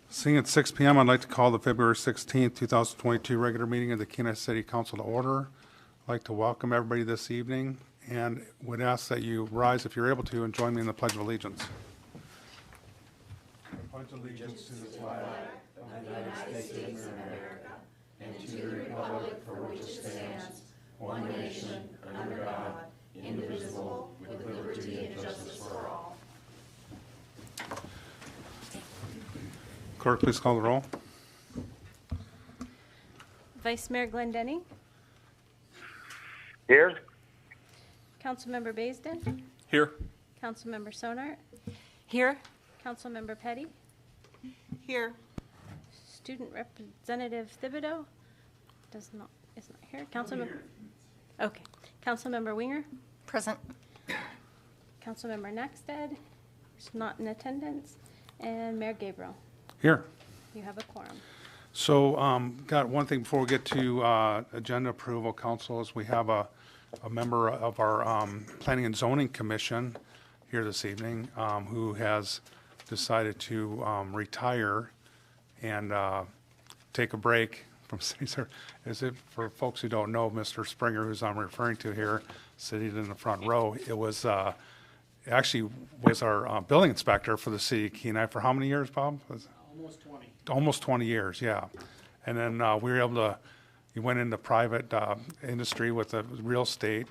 Seeing at 6 p.m., I'd like to call the February 16th, 2022 regular meeting of the Kenai City Council to order. I'd like to welcome everybody this evening and would ask that you rise if you're able to and join me in the Pledge of Allegiance. I pledge allegiance to the flag of the United States of America and to the republic for which it stands, one nation, under God, indivisible, with liberty and justice for all. Clerk, please call the roll. Vice Mayor Glendenning. Here. Councilmember Baisden. Here. Councilmember Sonart. Here. Councilmember Petty. Here. Student Representative Thibodeau is not here. Councilmember. Okay. Councilmember Winger. Present. Councilmember Naxted is not in attendance, and Mayor Gabriel. Here. You have a quorum. So, got one thing before we get to agenda approval, council, is we have a member of our Planning and Zoning Commission here this evening who has decided to retire and take a break from city service. Is it, for folks who don't know, Mr. Springer, who's I'm referring to here, sitting in the front row, it was actually was our building inspector for the city of Kenai for how many years, Bob? Almost 20. Almost 20 years, yeah. And then we were able to, he went into private industry with the real estate,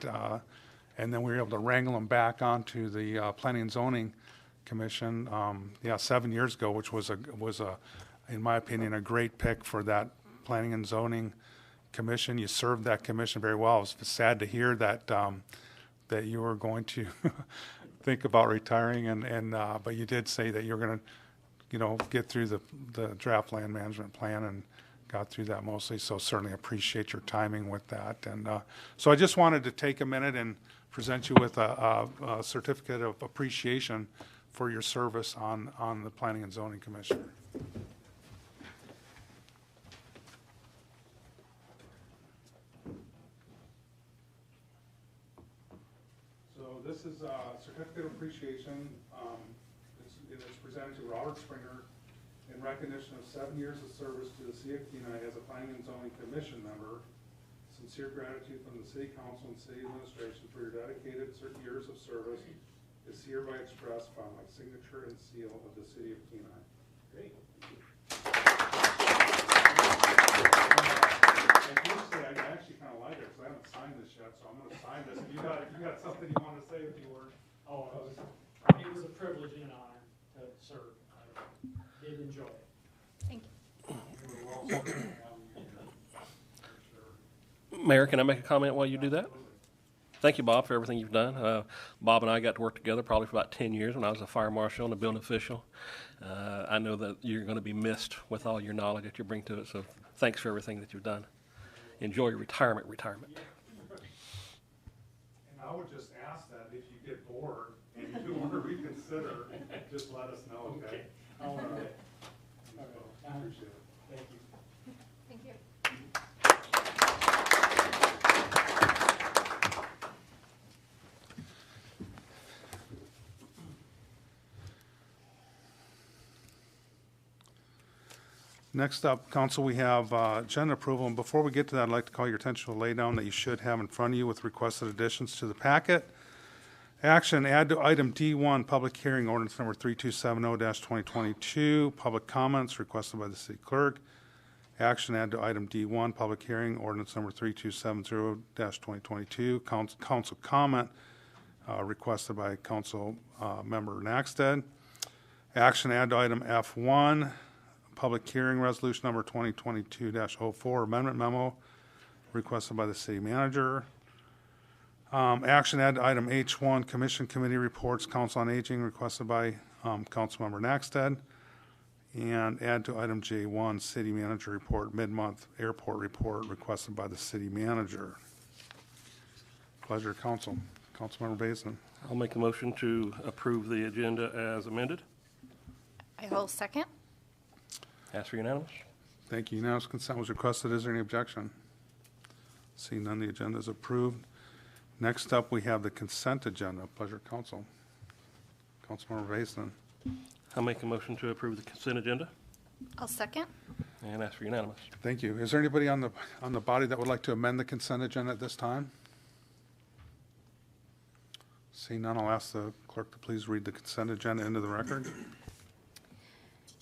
and then we were able to wrangle him back onto the Planning and Zoning Commission, 7 years ago, which was in my opinion, a great pick for that Planning and Zoning Commission. You served that commission very well. It was sad to hear that that you were going to think about retiring, but you did say that you're going to, get through the draft land management plan and got through that mostly. So certainly appreciate your timing with that. And so I just wanted to take a minute and present you with a certificate of appreciation for your service on the Planning and Zoning Commission. So this is a certificate of appreciation. It's presented to Robert Springer in recognition of 7 years of service to the City of Kenai as a Planning and Zoning Commission member. Sincere gratitude from the City Council and City Administration for your dedicated years of service is hereby expressed by my signature and seal of the City of Kenai. Great. I actually kind of like it because I haven't signed this yet, so I'm going to sign this. If you got something you want to say with your word. Oh, it was a privilege and an honor to serve. I did enjoy it. Thank you. Mayor, can I make a comment while you do that? Thank you, Bob, for everything you've done. Bob and I got to work together probably for about 10 years when I was a fire marshal and a building official. I know that you're going to be missed with all your knowledge that you bring to it, so thanks for everything that you've done. Enjoy your retirement. And I would just ask that if you get bored and you do want to reconsider, just let us know, okay? All right. I appreciate it. Thank you. Thank you. Next up, Council, we have agenda approval. And before we get to that, I'd like to call your attention to the laydown that you should have in front of you with requested additions to the packet. Action, add to item D1, public hearing, ordinance number 3270-2022. Public comments requested by the city clerk. Action, add to item D1, public hearing, ordinance number 3270-2022. Council comment requested by Council Member Naxted. Action, add to item F1, public hearing, resolution number 2022-04, amendment memo requested by the city manager. Action, add to item H1, commission committee reports, council on aging requested by Councilmember Naxted. And add to item J1, city manager report, mid-month airport report requested by the city manager. Pleasure, council. Councilmember Baisden. I'll make a motion to approve the agenda as amended. I will second. Ask for unanimous. Thank you. Unanimous consent was requested. Is there any objection? Seeing none, the agenda is approved. Next up, we have the consent agenda. Pleasure, council. Councilmember Vason. I'll make a motion to approve the consent agenda I'll second. and ask for unanimous. Thank you. Is there anybody on the body that would like to amend the consent agenda at this time? Seeing none, I'll ask the clerk to please read the consent agenda into the record.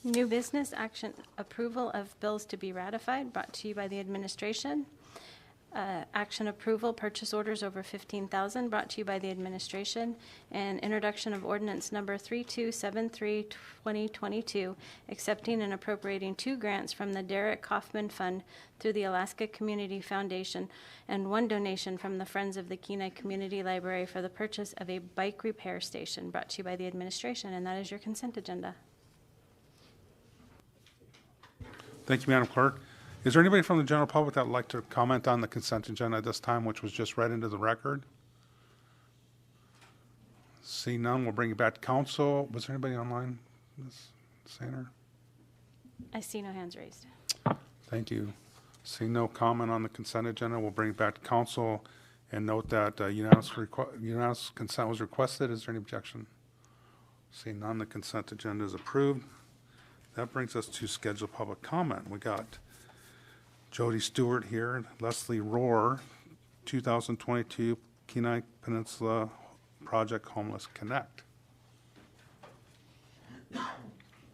New business action, approval of bills to be ratified, brought to you by the administration. Action approval, purchase orders over 15,000, brought to you by the administration. And introduction of ordinance number 3273-2022, accepting and appropriating 2 grants from the Derek Kaufman Fund through the Alaska Community Foundation, and 1 donation from the Friends of the Kenai Community Library for the purchase of a bike repair station, brought to you by the administration. And that is your consent agenda. Thank you, Madam Clerk. Is there anybody from the general public that would like to comment on the consent agenda at this time, which was just read into the record? See none, we'll bring it back to council. Was there anybody online, Ms. Sainer? I see no hands raised. Thank you. See no comment on the consent agenda, we'll bring it back to council and note that unanimous consent was requested. Is there any objection? Seeing none, the consent agenda is approved. That brings us to scheduled public comment. We got Jody Stewart here, Leslie Rohr, 2022 Kenai Peninsula Project Homeless Connect.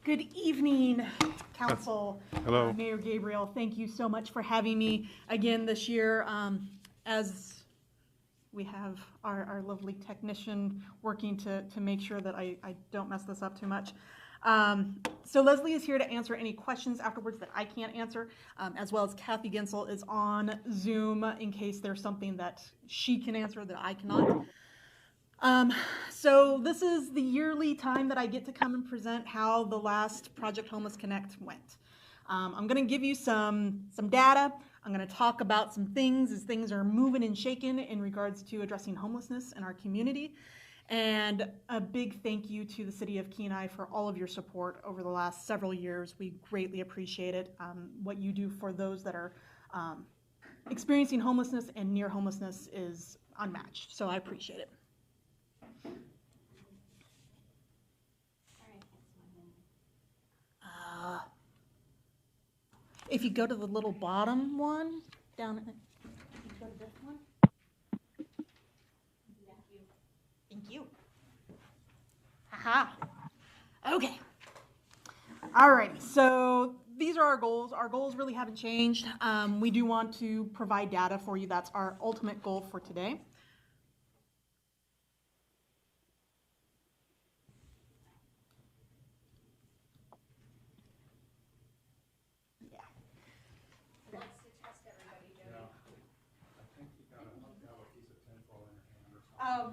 Good evening, Council. Hello. Mayor Gabriel, thank you so much for having me again this year. As we have our lovely technician working to make sure that I don't mess this up too much. So Leslie is here to answer any questions afterwards that I can't answer, as well as Kathy Gensel is on Zoom in case there's something that she can answer that I cannot. So this is the yearly time that I get to come and present how the last Project Homeless Connect went. I'm going to give you some data. I'm going to talk about some things as things are moving and shaking in regards to addressing homelessness in our community. And a big thank you to the City of Kenai for all of your support over the last several years. We greatly appreciate it. What you do for those that are experiencing homelessness and near homelessness is unmatched, so I appreciate it. If you go to the little bottom one, down, if you go to this one. Thank you. Aha. Okay. Alrighty, so these are our goals. Our goals really haven't changed. We do want to provide data for you. That's our ultimate goal for today.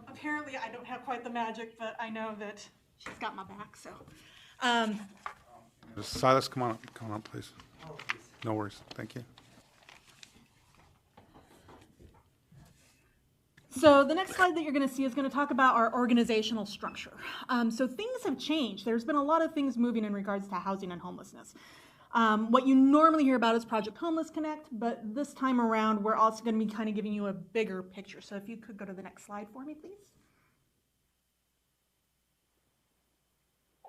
Apparently I don't have quite the magic, but I know that she's got my back, so. Silas, come on, please. No worries, thank you. So the next slide that you're going to see is going to talk about our organizational structure. So things have changed. There's been a lot of things moving in regards to housing and homelessness. What you normally hear about is Project Homeless Connect, but this time around we're also going to be kind of giving you a bigger picture. So if you could go to the next slide for me, please.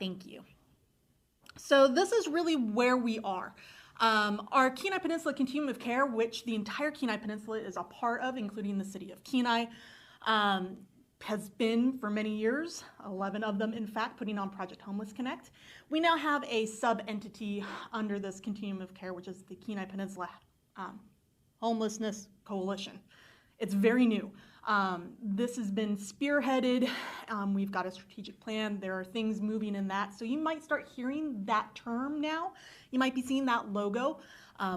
Thank you. So this is really where we are. Our Kenai Peninsula Continuum of Care, which the entire Kenai Peninsula is a part of, including the city of Kenai, has been for many years, 11 of them in fact, putting on Project Homeless Connect. We now have a sub-entity under this Continuum of Care, which is the Kenai Peninsula Homelessness Coalition. It's very new. This has been spearheaded. We've got a strategic plan. There are things moving in that. So you might start hearing that term now. You might be seeing that logo.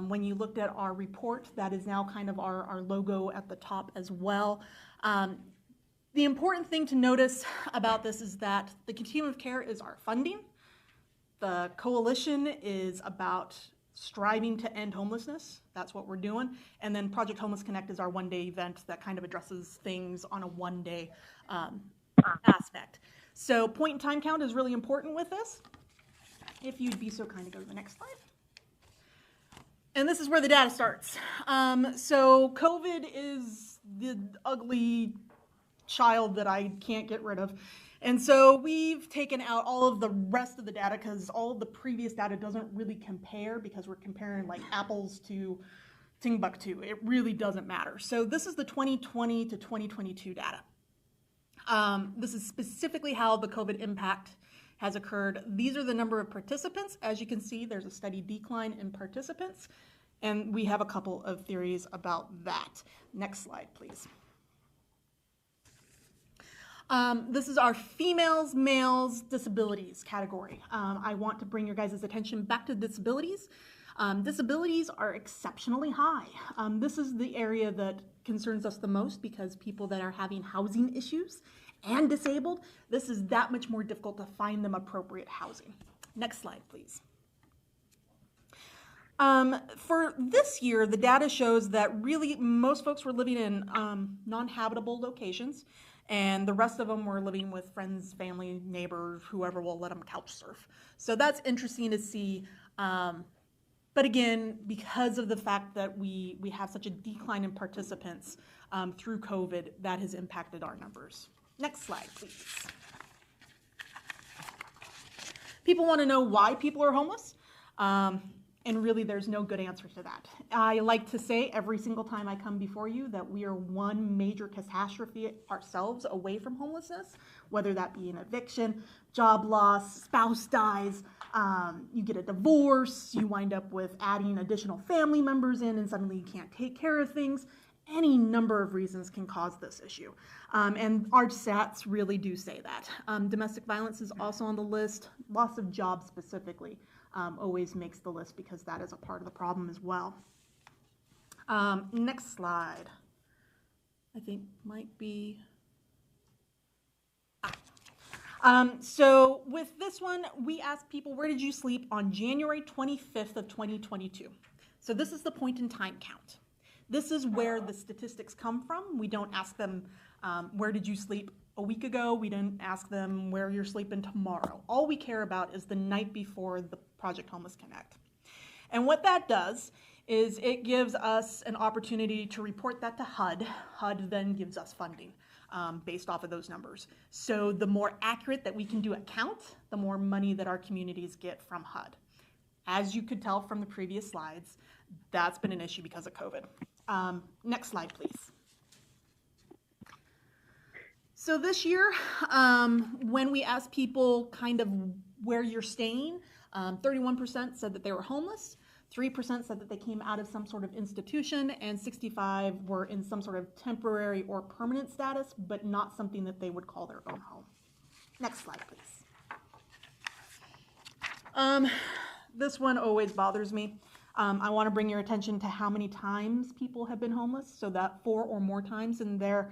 When you looked at our report, that is now kind of our logo at the top as well. The important thing to notice about this is that the Continuum of Care is our funding. The coalition is about striving to end homelessness. That's what we're doing. And then Project Homeless Connect is our one-day event that kind of addresses things on a one-day aspect. So point and time count is really important with this. If you'd be so kind to go to the next slide. And this is where the data starts. So COVID is the ugly child that I can't get rid of. And so we've taken out all of the rest of the data because all of the previous data doesn't really compare because we're comparing like apples to Timbuktu. It really doesn't matter. So this is the 2020 to 2022 data. This is specifically how the COVID impact has occurred. These are the number of participants. As you can see, there's a steady decline in participants, and we have a couple of theories about that. Next slide, please. This is our females, males, disabilities category. I want to bring your guys' attention back to disabilities. Disabilities are exceptionally high. This is the area that concerns us the most because people that are having housing issues and disabled, this is that much more difficult to find them appropriate housing. Next slide, please. For this year, the data shows that really most folks were living in non-habitable locations, and the rest of them were living with friends, family, neighbors, whoever will let them couch surf. So that's interesting to see. But again, because of the fact that we have such a decline in participants through COVID, that has impacted our numbers. Next slide, please. People want to know why people are homeless, and really there's no good answer to that. I like to say every single time I come before you that we are one major catastrophe ourselves away from homelessness, whether that be an eviction, job loss, spouse dies, you get a divorce, you wind up with adding additional family members in and suddenly you can't take care of things. Any number of reasons can cause this issue. And our stats really do say that. Domestic violence is also on the list. Loss of jobs specifically always makes the list because that is a part of the problem as well. Next slide. I think might be... So with this one, we asked people, where did you sleep on January 25th of 2022? So this is the point in time count. This is where the statistics come from. We don't ask them, where did you sleep a week ago? We didn't ask them where you're sleeping tomorrow. All we care about is the night before the Project Homeless Connect. And what that does is it gives us an opportunity to report that to HUD. HUD then gives us funding based off of those numbers. So the more accurate that we can do a count, the more money that our communities get from HUD. As you could tell from the previous slides, that's been an issue because of COVID. Next slide, please. So this year, when we asked people kind of where you're staying, 31% said that they were homeless, 3% said that they came out of some sort of institution, and 65% were in some sort of temporary or permanent status, but not something that they would call their own home. Next slide, please. This one always bothers me. I want to bring your attention to how many times people have been homeless, so that 4 or more times in their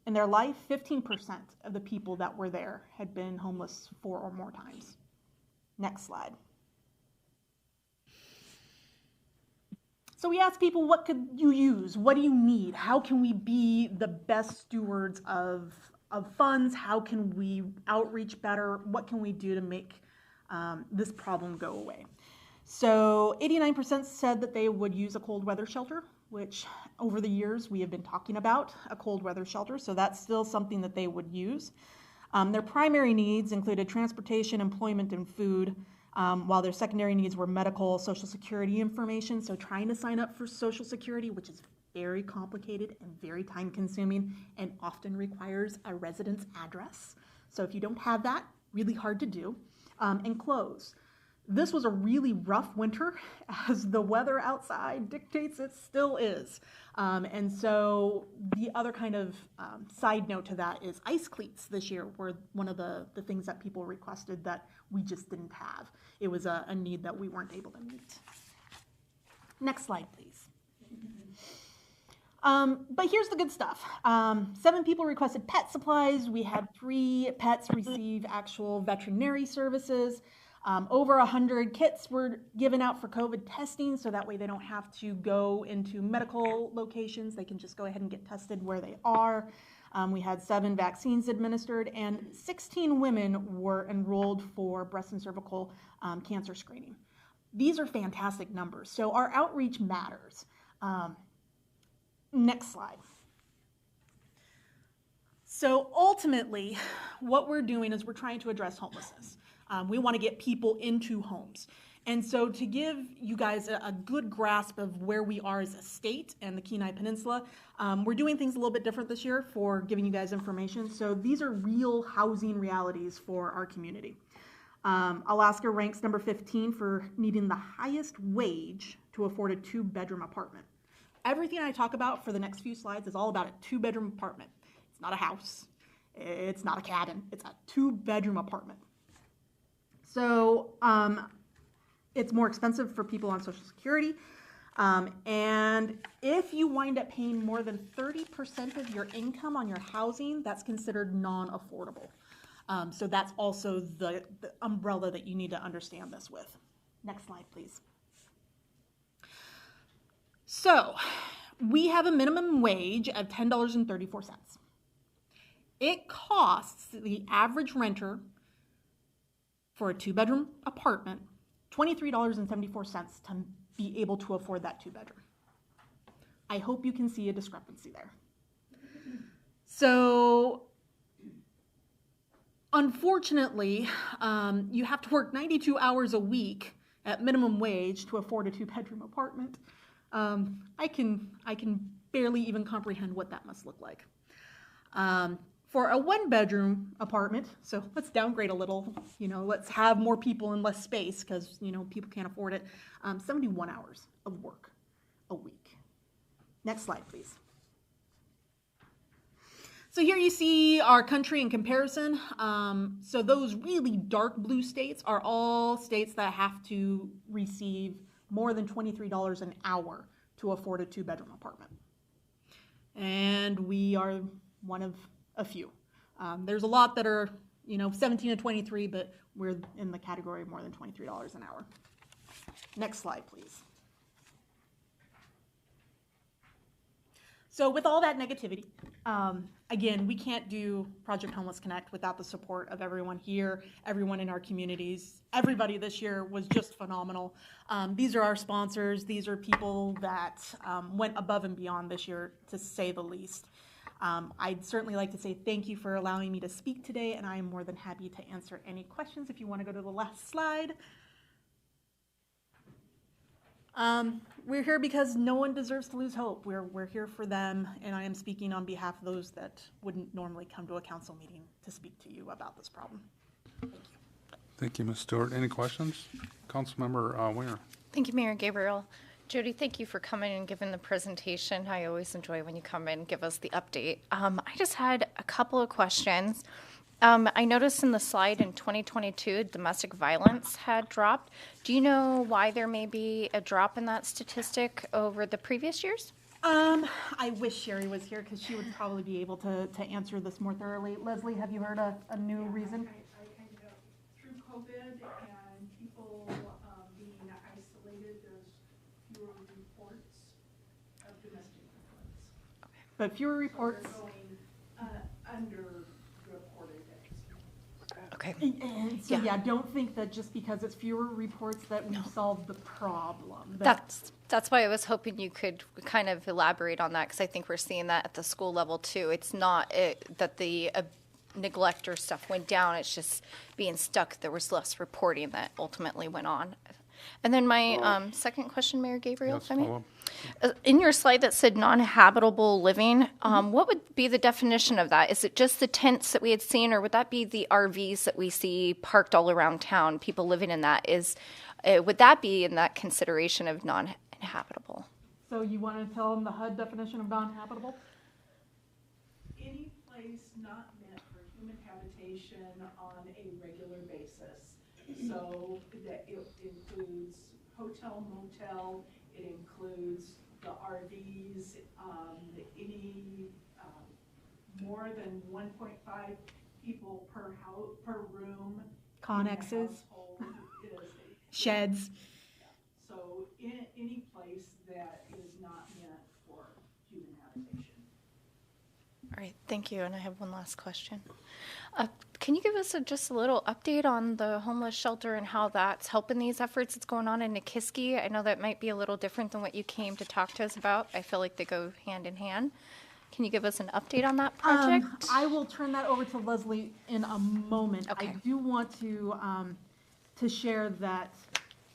life, 15% of the people that were there had been homeless 4 or more times. Next slide. So we asked people, what could you use? What do you need? How can we be the best stewards of funds? How can we outreach better? What can we do to make this problem go away? So 89% said that they would use a cold weather shelter, which over the years we have been talking about a cold weather shelter. So that's still something that they would use. Their primary needs included transportation, employment, and food, while their secondary needs were medical, Social Security information. So trying to sign up for Social Security, which is very complicated and very time consuming and often requires a residence address. So if you don't have that, really hard to do. And clothes. This was a really rough winter, as the weather outside dictates it still is. And so the other kind of side note to that is ice cleats this year were one of the things that people requested that we just didn't have. It was a need that we weren't able to meet. Next slide, please. But here's the good stuff. 7 people requested pet supplies. We had 3 pets receive actual veterinary services. Over 100 kits were given out for COVID testing, so that way they don't have to go into medical locations. They can just go ahead and get tested where they are. We had 7 vaccines administered, and 16 women were enrolled for breast and cervical cancer screening. These are fantastic numbers, so our outreach matters. Next slide. So ultimately, what we're doing is we're trying to address homelessness. We want to get people into homes. And so to give you guys a good grasp of where we are as a state and the Kenai Peninsula, we're doing things a little bit different this year for giving you guys information. So these are real housing realities for our community. Alaska ranks number 15 for needing the highest wage to afford a 2-bedroom apartment. Everything I talk about for the next few slides is all about a 2-bedroom apartment. It's not a house. It's not a cabin. It's a 2-bedroom apartment. So it's more expensive for people on Social Security. And if you wind up paying more than 30% of your income on your housing, that's considered non-affordable. So that's also the umbrella that you need to understand this with. Next slide, please. So we have a minimum wage of $10.34. It costs the average renter for a 2-bedroom apartment $23.74 to be able to afford that 2-bedroom. I hope you can see a discrepancy there. So unfortunately, you have to work 92 hours a week at minimum wage to afford a 2-bedroom apartment. I can barely even comprehend what that must look like. For a 1-bedroom apartment, so let's downgrade a little, let's have more people and less space because, people can't afford it, 71 hours of work a week. Next slide, please. So here you see our country in comparison. So those really dark blue states are all states that have to receive more than $23 an hour to afford a 2-bedroom apartment. And we are one of a few. There's a lot that are, 17 to 23, but we're in the category of more than $23 an hour. Next slide, please. So with all that negativity, again, we can't do Project Homeless Connect without the support of everyone here, everyone in our communities. Everybody this year was just phenomenal. These are our sponsors. These are people that went above and beyond this year, to say the least. I'd certainly like to say thank you for allowing me to speak today, and I am more than happy to answer any questions if you want to go to the last slide. We're here because no one deserves to lose hope. We're here for them, and I am speaking on behalf of those that wouldn't normally come to a council meeting to speak to you about this problem. Thank you. Thank you, Ms. Stewart. Any questions? Councilmember Winger. Thank you, Mayor Gabriel. Jody, thank you for coming and giving the presentation. I always enjoy when you come in and give us the update. I just had a couple of questions. I noticed in the slide in 2022, domestic violence had dropped. Do you know why there may be a drop in that statistic over the previous years? I wish Sherry was here because she would probably be able to answer this more thoroughly. Leslie, have you heard a new reason? I kind of, through COVID and people being isolated, there's fewer reports of domestic violence. But fewer reports. So they're going underreported. Okay. And so, yeah, don't think that just because it's fewer reports that we've solved the problem. That's why I was hoping you could kind of elaborate on that, because I think we're seeing that at the school level too. It's not that the neglect or stuff went down, it's just being stuck. There was less reporting that ultimately went on. And then my second question, Mayor Gabriel, Yes, if I may. follow. In your slide that said non-habitable living, what would be the definition of that? Is it just the tents that we had seen, or would that be the RVs that we see parked all around town, people living in that? Would that be in that consideration of non-habitable? So you want to tell them the HUD definition of non-habitable? Any place not meant for human habitation on a regular basis. So that it includes hotel, motel, it includes the RVs, any more than 1.5 people per room. Connexes, Is sheds. so any place that is not meant for human habitation. All right, thank you. And I have one last question. Can you give us just a little update on the homeless shelter and how that's helping these efforts that's going on in Nikiski? I know that might be a little different than what you came to talk to us about. I feel like they go hand in hand. Can you give us an update on that project? I will turn that over to Leslie in a moment. Okay. I do want to share that,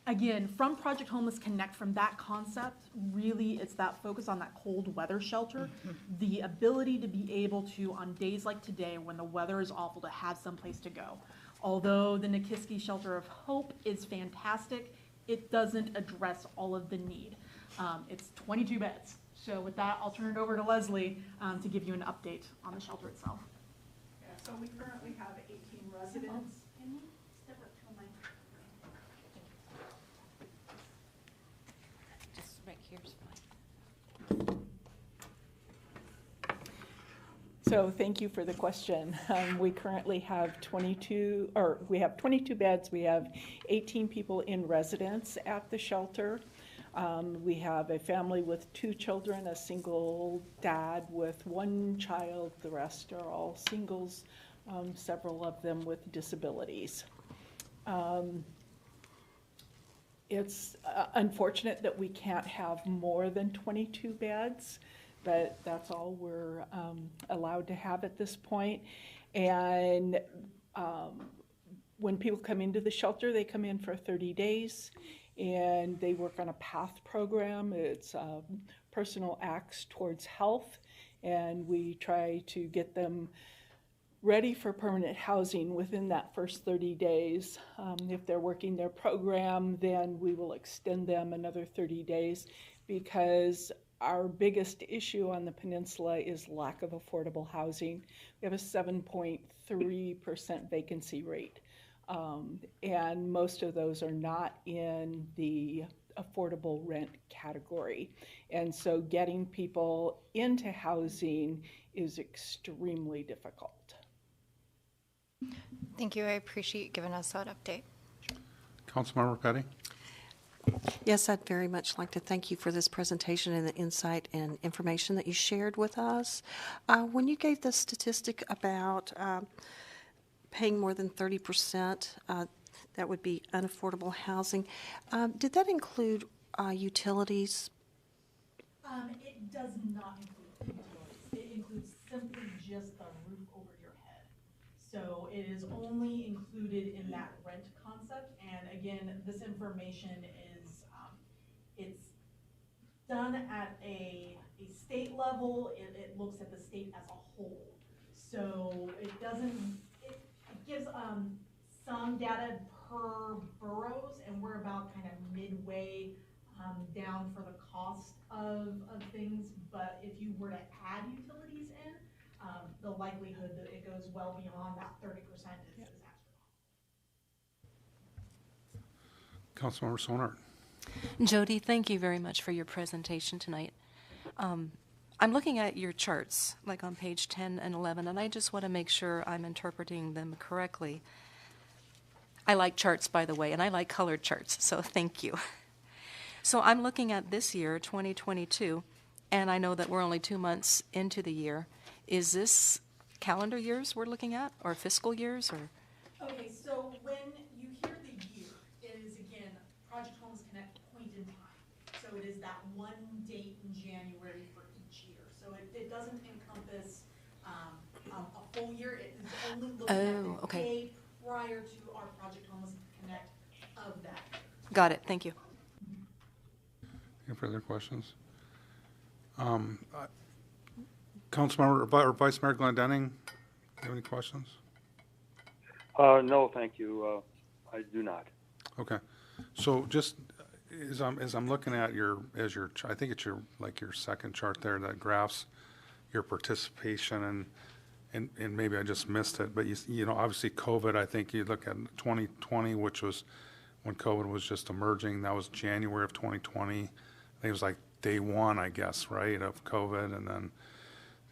again, from Project Homeless Connect, from that concept, really it's that focus on that cold weather shelter, the ability to be able to, on days like today when the weather is awful, to have someplace to go. Although the Nikiski Shelter of Hope is fantastic, it doesn't address all of the need. It's 22 beds. So with that, I'll turn it over to Leslie to give you an update on the shelter itself. Yeah, so we currently have 18 residents. Can you step up to a mic? Just right here's fine. So thank you for the question. We currently have 22 beds. We have 18 people in residence at the shelter. We have a family with 2 children, a single dad with 1 child. The rest are all singles, several of them with disabilities. It's unfortunate that we can't have more than 22 beds, but that's all we're allowed to have at this point. And when people come into the shelter, they come in for 30 days. And they work on a PATH program. It's personal acts towards health, and we try to get them ready for permanent housing within that first 30 days. If they're working their program, then we will extend them another 30 days, because our biggest issue on the peninsula is lack of affordable housing. We have a 7.3% vacancy rate. And most of those are not in the affordable rent category. And so getting people into housing is extremely difficult. Thank you. I appreciate you giving us that update. Councilmember Petty? Yes, I'd very much like to thank you for this presentation and the insight and information that you shared with us. When you gave the statistic about paying more than 30%, that would be unaffordable housing. Did that include utilities? It does not include utilities. It includes simply just the roof over your head. So it is only included in that rent concept. And again, this information is, it's done at a state level. It looks at the state as a whole. So it doesn't, it gives some data per boroughs, and we're about kind of midway down for the cost of things. But if you were to add utilities in, the likelihood that it goes well beyond that 30% is actually. Councilmember Sonart? Jody, thank you very much for your presentation tonight. I'm looking at your charts, like on page 10 and 11, and I just want to make sure I'm interpreting them correctly. I like charts, by the way, and I like colored charts, so thank you. So I'm looking at this year, 2022, and I know that we're only 2 months into the year. Is this calendar years we're looking at, or fiscal years, or? Okay, so when you hear the year, it is again Project Homeless Connect point in time. So it is that one date in January for each year. So it doesn't encompass a full year. It is only looking at the day prior to our Project Homeless Connect of that year. Got it. Thank you. Any further questions? Councilmember or Vice Mayor Glendenning, do you have any questions? No, thank you. I do not. Okay. So just as I'm looking at I think it's your second chart there that graphs your participation, and maybe I just missed it, but you know, obviously COVID, I think you look at 2020, which was when COVID was just emerging. That was January of 2020. I think it was like day one, I guess, right, of COVID, and then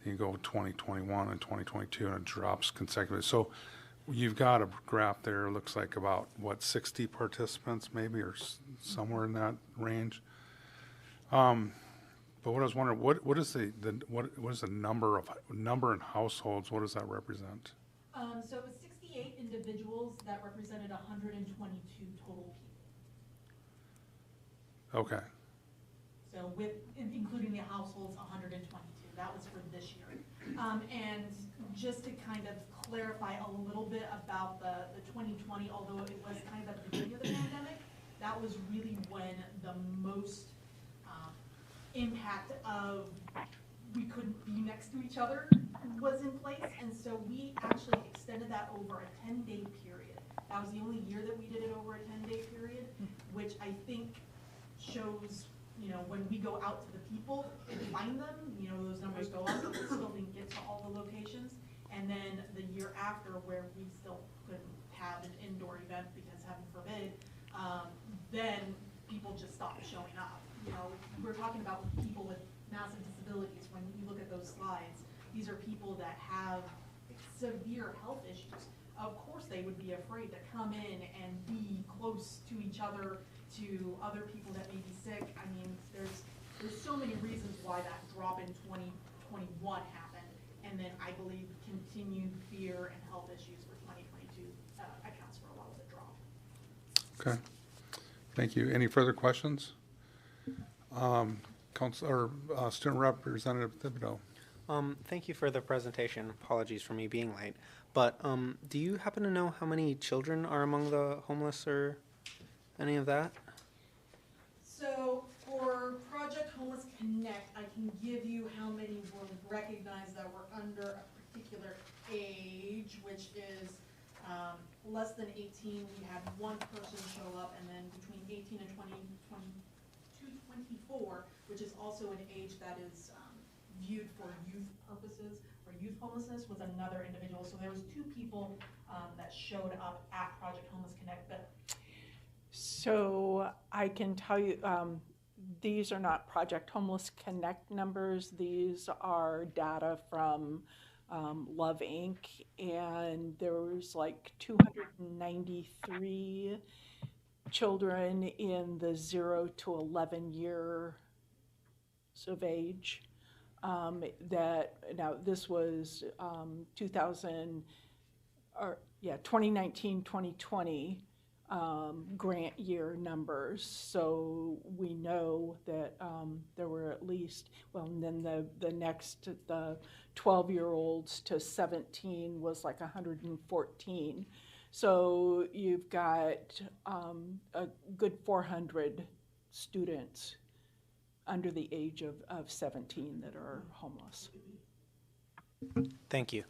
you go 2021 and 2022, and it drops consecutively. So you've got a graph there, it looks like about, 60 participants maybe, or somewhere in that range. But what I was wondering, what is what is the number in households? What does that represent? So it was 68 individuals that represented 122 total people. Okay. So including the households, 122. That was for this year. And just to kind of clarify a little bit about the 2020, although it was kind of at the beginning of the pandemic, that was really when the most impact of we couldn't be next to each other was in place. And so we actually extended that over a 10-day period. That was the only year that we did it over a 10-day period, which I think shows, when we go out to the people and find them, those numbers go up, but we still didn't get to all the locations. And then the year after, where we still couldn't have an indoor event because heaven forbid, then people just stopped showing up. We're talking about people with massive disabilities. When you look at those slides, these are people that have severe health issues. Of course they would be afraid to come in and be close to each other, to other people that may be sick. I mean, there's so many reasons why that drop in 2021 happened, and then I believe continued fear and health issues for 2022 accounts for a lot of the drop. Okay. Thank you. Any further questions? Student Representative Thibodeau. Thank you for the presentation. Apologies for me being late. But do you happen to know how many children are among the homeless or any of that? So for Project Homeless Connect, I can give you how many were recognized that were under a particular age, which is less than 18. We had one person show up, and then between 18 and 24, which is also an age that is viewed for youth purposes, or youth homelessness, was another individual. So there was 2 people that showed up at Project Homeless Connect. But So I can tell you, these are not Project Homeless Connect numbers. These are data from Love Inc. And there was like 293 children in the 0 to 11 years of age. This was 2019, 2020 grant year numbers. So we know that there were at least, and then the next, the 12-year-olds to 17 was like 114. So you've got a good 400 students under the age of 17 that are homeless. Thank you.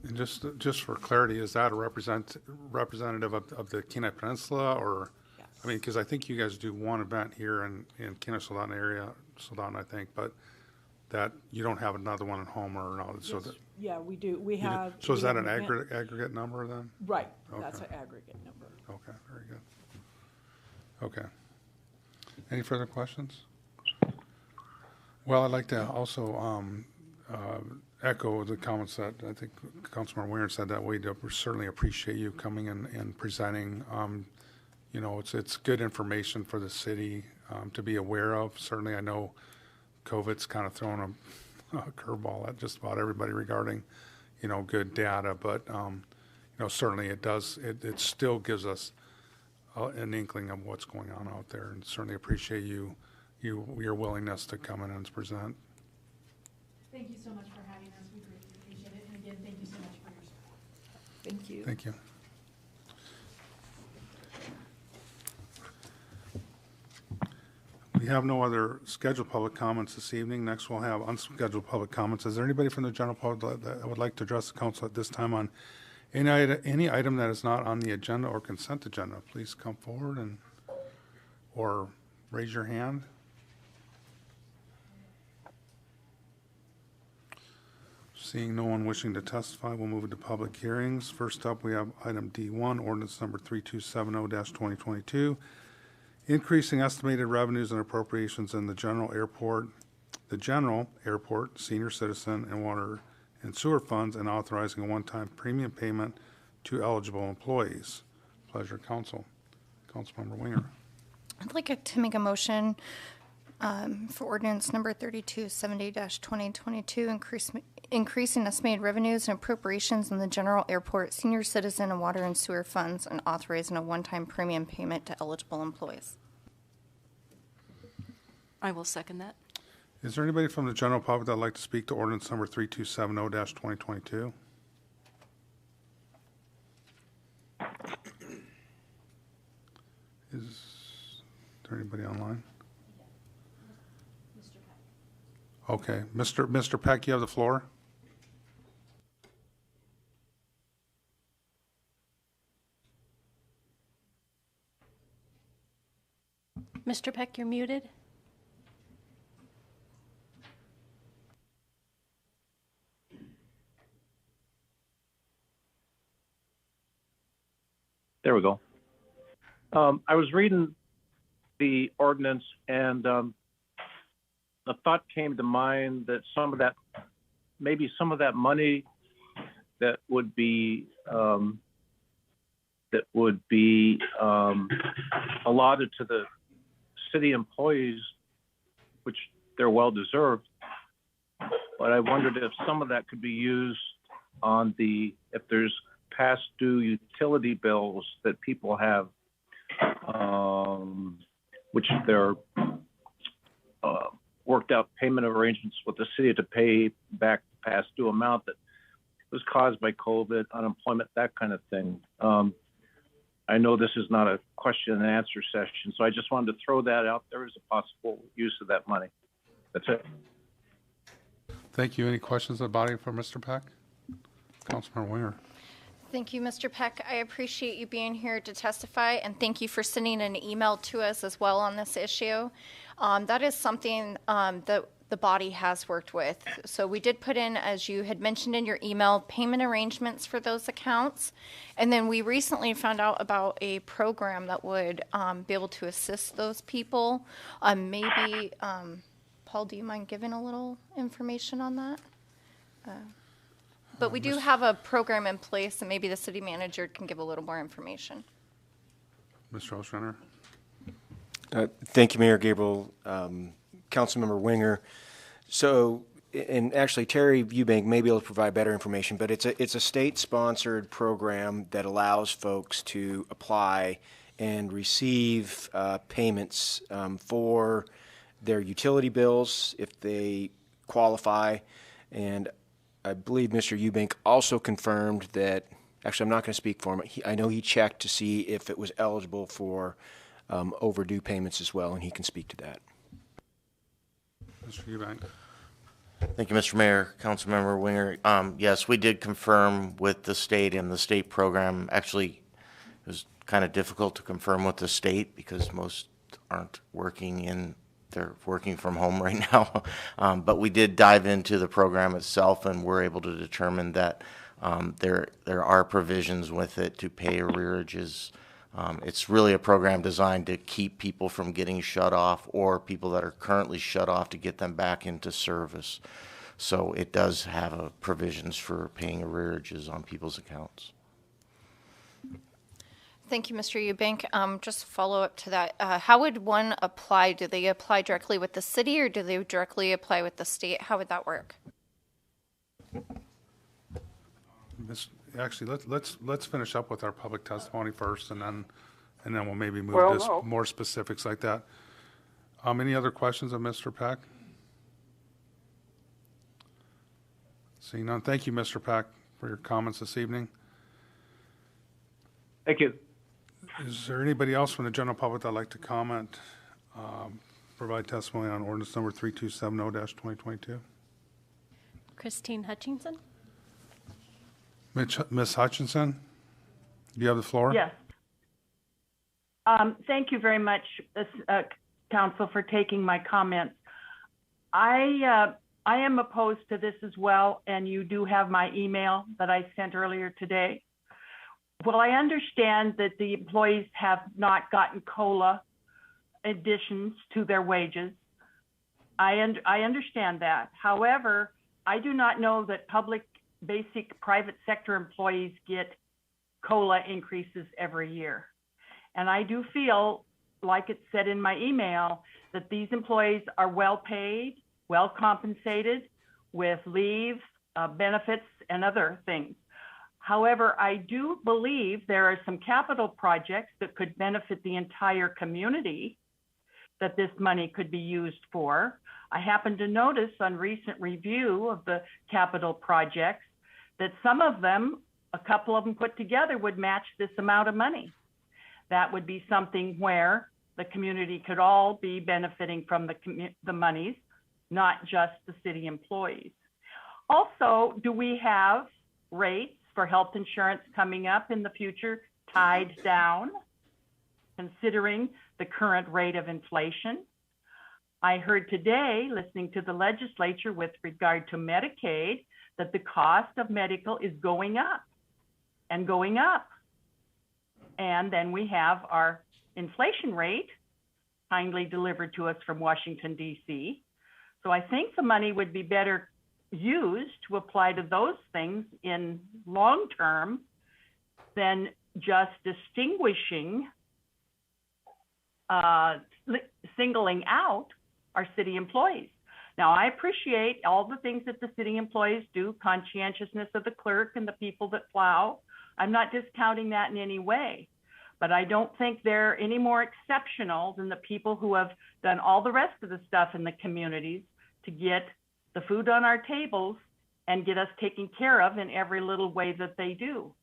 And just for clarity, is that a representative of the Kenai Peninsula, or? Yes. I mean, because I think you guys do one event here in Kenai Soldotna area, I think, but that you don't have another one at home or no? So Yes. that, Yeah, we do. We have. so is we that have an event- aggregate number then? Right. Okay. That's an aggregate number. Okay, very good. Okay. Any further questions? Well, I'd like to also echo the comments that I think Councilman Weir said, that we certainly appreciate you coming in and presenting. It's good information for the city to be aware of. Certainly, I know COVID's kind of thrown a curveball at just about everybody regarding, good data, but certainly it still gives us an inkling of what's going on out there, and certainly appreciate your willingness to come in and present. thank you so much for having us. We greatly appreciate it. And again, thank you so much for your support. Thank you. Thank you. We have no other scheduled public comments this evening. Next, we'll have unscheduled public comments. Is there anybody from the general public that would like to address the council at this time on any item that is not on the agenda or consent agenda? Please come forward or raise your hand. Seeing no one wishing to testify, we'll move into public hearings. First up, we have item D1, ordinance number 3270-2022, increasing estimated revenues and appropriations in the general airport, senior citizen, and water and sewer funds, and authorizing a one-time premium payment to eligible employees. Pleasure, council. Councilmember Winger. I'd like to make a motion For ordinance number 3270-2022, increasing estimated revenues and appropriations in the general airport, senior citizen, and water and sewer funds, and authorizing a one-time premium payment to eligible employees. I will second that. Is there anybody from the general public that would like to speak to ordinance number 3270-2022? Is there anybody online? Okay, Mr. Peck, you have the floor. Mr. Peck, you're muted. There we go. I was reading the ordinance, and a thought came to mind that maybe some of that money that would be allotted to the city employees, which they're well deserved. But I wondered if some of that could be used on if there's past due utility bills that people have, which they're worked out payment arrangements with the city to pay back the past due amount that was caused by COVID, unemployment, that kind of thing. I know this is not a question and answer session, so I just wanted to throw that out there as a possible use of that money. That's it. Thank you. Any questions of the body for Mr. Peck? Councilmember Winger. Thank you, Mr. Peck. I appreciate you being here to testify, and thank you for sending an email to us as well on this issue. That is something that the body has worked with. So we did put in, as you had mentioned in your email, payment arrangements for those accounts. And then we recently found out about a program that would be able to assist those people. Maybe, Paul, do you mind giving a little information on that? But we do have a program in place, and maybe the city manager can give a little more information. Mr. Ostrander. Thank you, Mayor Gabriel. Councilmember Winger. So, and actually Terry Eubank may be able to provide better information, but it's a state-sponsored program that allows folks to apply and receive payments for their utility bills if they qualify. And I believe Mr. Eubank also confirmed that, actually I'm not going to speak for him, I know he checked to see if it was eligible for overdue payments as well, and he can speak to that. Mr. Eubank. Thank you, Mr. Mayor. Councilmember Winger. Yes, we did confirm with the state, and the state program actually it was kind of difficult to confirm with the state because most aren't working they're working from home right now. But we did dive into the program itself, and we're able to determine that there are provisions with it to pay arrearages. It's really a program designed to keep people from getting shut off or people that are currently shut off to get them back into service. So it does have provisions for paying arrearages on people's accounts. Thank you, Mr. Eubank. Just follow up to that. How would one apply? Do they apply directly with the city, or do they directly apply with the state? How would that work? Actually, let's finish up with our public testimony first, and then we'll maybe move to more specifics like that. Any other questions of Mr. Peck? Seeing none, thank you, Mr. Peck, for your comments this evening. Thank you. Is there anybody else from the general public that'd like to comment, provide testimony on ordinance number 3270-2022? Christine Hutchinson. Ms. Hutchinson, do you have the floor? Yes. Thank you very much, Council, for taking my comments. I am opposed to this as well, and you do have my email that I sent earlier today. Well, I understand that the employees have not gotten COLA additions to their wages. I understand that. However, I do not know that basic private sector employees get COLA increases every year. And I do feel, like it said in my email, that these employees are well paid, well compensated with leave, benefits, and other things. However, I do believe there are some capital projects that could benefit the entire community that this money could be used for. I happen to notice on recent review of the capital projects that some of them, a couple of them put together, would match this amount of money. That would be something where the community could all be benefiting from the monies, not just the city employees. Also, do we have rates for health insurance coming up in the future tied down, considering the current rate of inflation? I heard today, listening to the legislature with regard to Medicaid, that the cost of medical is going up and going up. And then we have our inflation rate kindly delivered to us from Washington, D.C. So I think the money would be better used to apply to those things in long term than just distinguishing, singling out our city employees. Now, I appreciate all the things that the city employees do, conscientiousness of the clerk and the people that plow. I'm not discounting that in any way, but I don't think they're any more exceptional than the people who have done all the rest of the stuff in the communities to get the food on our tables and get us taken care of in every little way that they do.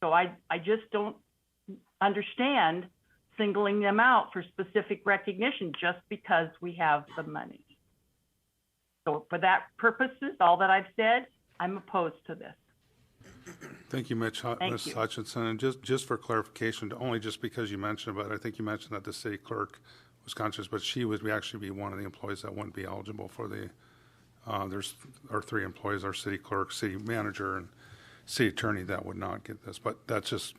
So I just don't understand singling them out for specific recognition just because we have the money. So for that purposes, all that I've said, I'm opposed to this. Thank you, Ms. Hutchinson. And just for clarification, only just because you mentioned about it, I think you mentioned that the city clerk was conscious, but she would actually be one of the employees that wouldn't be eligible for the, there's our three employees, our city clerk, city manager, and city attorney that would not get this. But that's just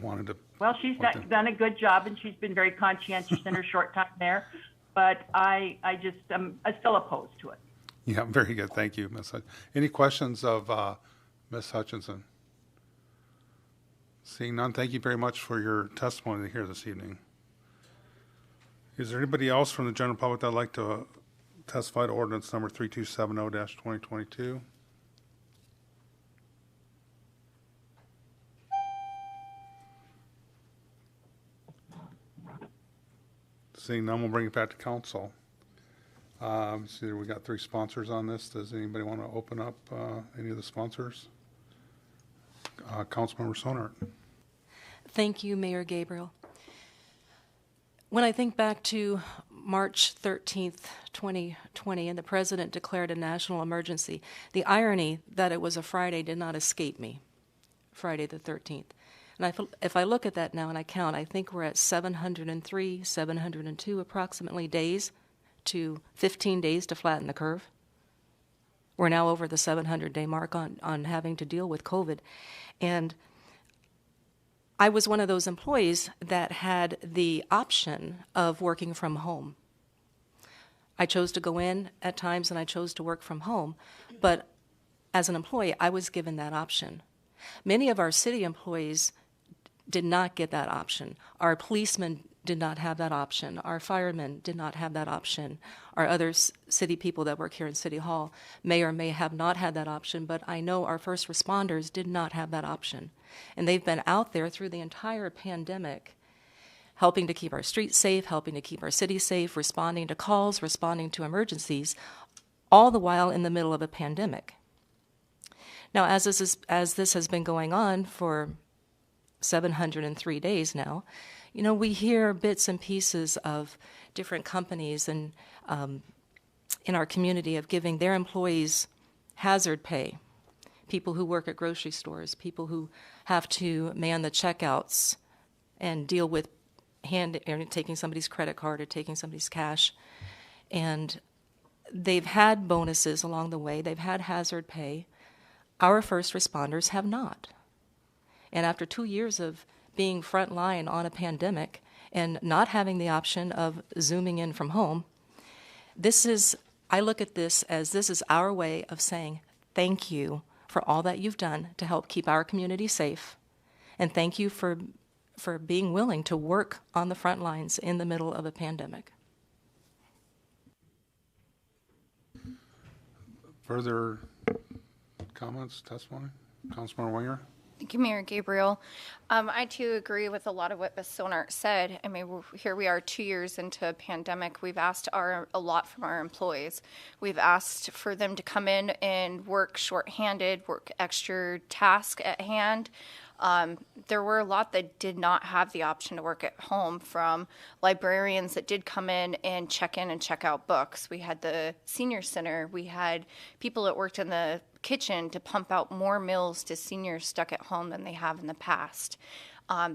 wanted to. Well, she's done a good job, and she's been very conscientious in her short time there. But I'm still opposed to it. Yeah, very good. Thank you, Ms. Hutchinson. Any questions of Ms. Hutchinson? Seeing none, thank you very much for your testimony here this evening. Is there anybody else from the general public that would like to testify to ordinance number 3270-2022? Seeing none, we'll bring it back to council. See, we got three sponsors on this. Does anybody want to open up any of the sponsors? Councilmember Sonart. Thank you, Mayor Gabriel. When I think back to March 13th, 2020, and the president declared a national emergency, the irony that it was a Friday did not escape me, Friday the 13th. And if I look at that now and I count, I think we're at 703, 702 approximately days to 15 days to flatten the curve. We're now over the 700-day mark on having to deal with COVID. And I was one of those employees that had the option of working from home. I chose to go in at times and I chose to work from home, but as an employee, I was given that option. Many of our city employees did not get that option. Our policemen did not have that option. Our firemen did not have that option. Our other city people that work here in City Hall may or may have not had that option, but I know our first responders did not have that option. And they've been out there through the entire pandemic, helping to keep our streets safe, helping to keep our city safe, responding to calls, responding to emergencies, all the while in the middle of a pandemic. Now, as this has been going on for 703 days now, you know, we hear bits and pieces of different companies and in our community of giving their employees hazard pay, people who work at grocery stores, people who have to man the checkouts and deal with taking somebody's credit card or taking somebody's cash. And they've had bonuses along the way. They've had hazard pay. Our first responders have not. And after 2 years of being frontline on a pandemic and not having the option of Zooming in from home, I look at this as this is our way of saying thank you for all that you've done to help keep our community safe. And thank you for being willing to work on the front lines in the middle of a pandemic. Further comments, testimony? Councilmember Winger? Thank you, Mayor Gabriel. I too agree with a lot of what Ms. Sonart said. I mean, here we are 2 years into a pandemic. We've asked a lot from our employees. We've asked for them to come in and work shorthanded, work extra task at hand. There were a lot that did not have the option to work at home, from librarians that did come in and check out books. We had the senior center. We had people that worked in the kitchen to pump out more meals to seniors stuck at home than they have in the past.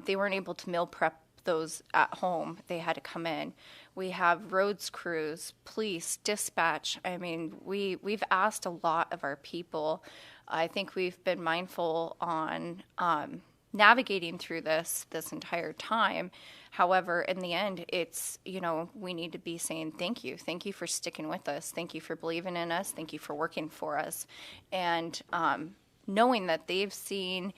They weren't able to meal prep those at home. They had to come in. We have roads crews, police, dispatch. I mean, we've asked a lot of our people. I think we've been mindful on navigating through this entire time. However, in the end, it's, we need to be saying thank you. Thank you for sticking with us. Thank you for believing in us. Thank you for working for us. And knowing that they've seen,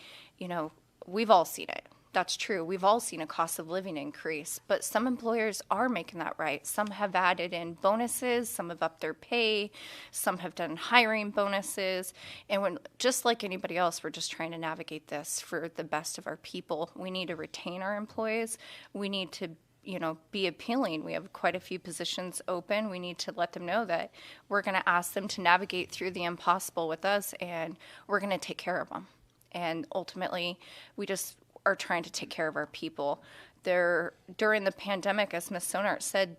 we've all seen it. That's true. We've all seen a cost of living increase, but some employers are making that right. Some have added in bonuses, some have upped their pay, some have done hiring bonuses. And just like anybody else, we're just trying to navigate this for the best of our people. We need to retain our employees. We need to be appealing. We have quite a few positions open. We need to let them know that we're going to ask them to navigate through the impossible with us, and we're going to take care of them. And ultimately, we just are trying to take care of our people. During the pandemic, as Ms. Sonart said,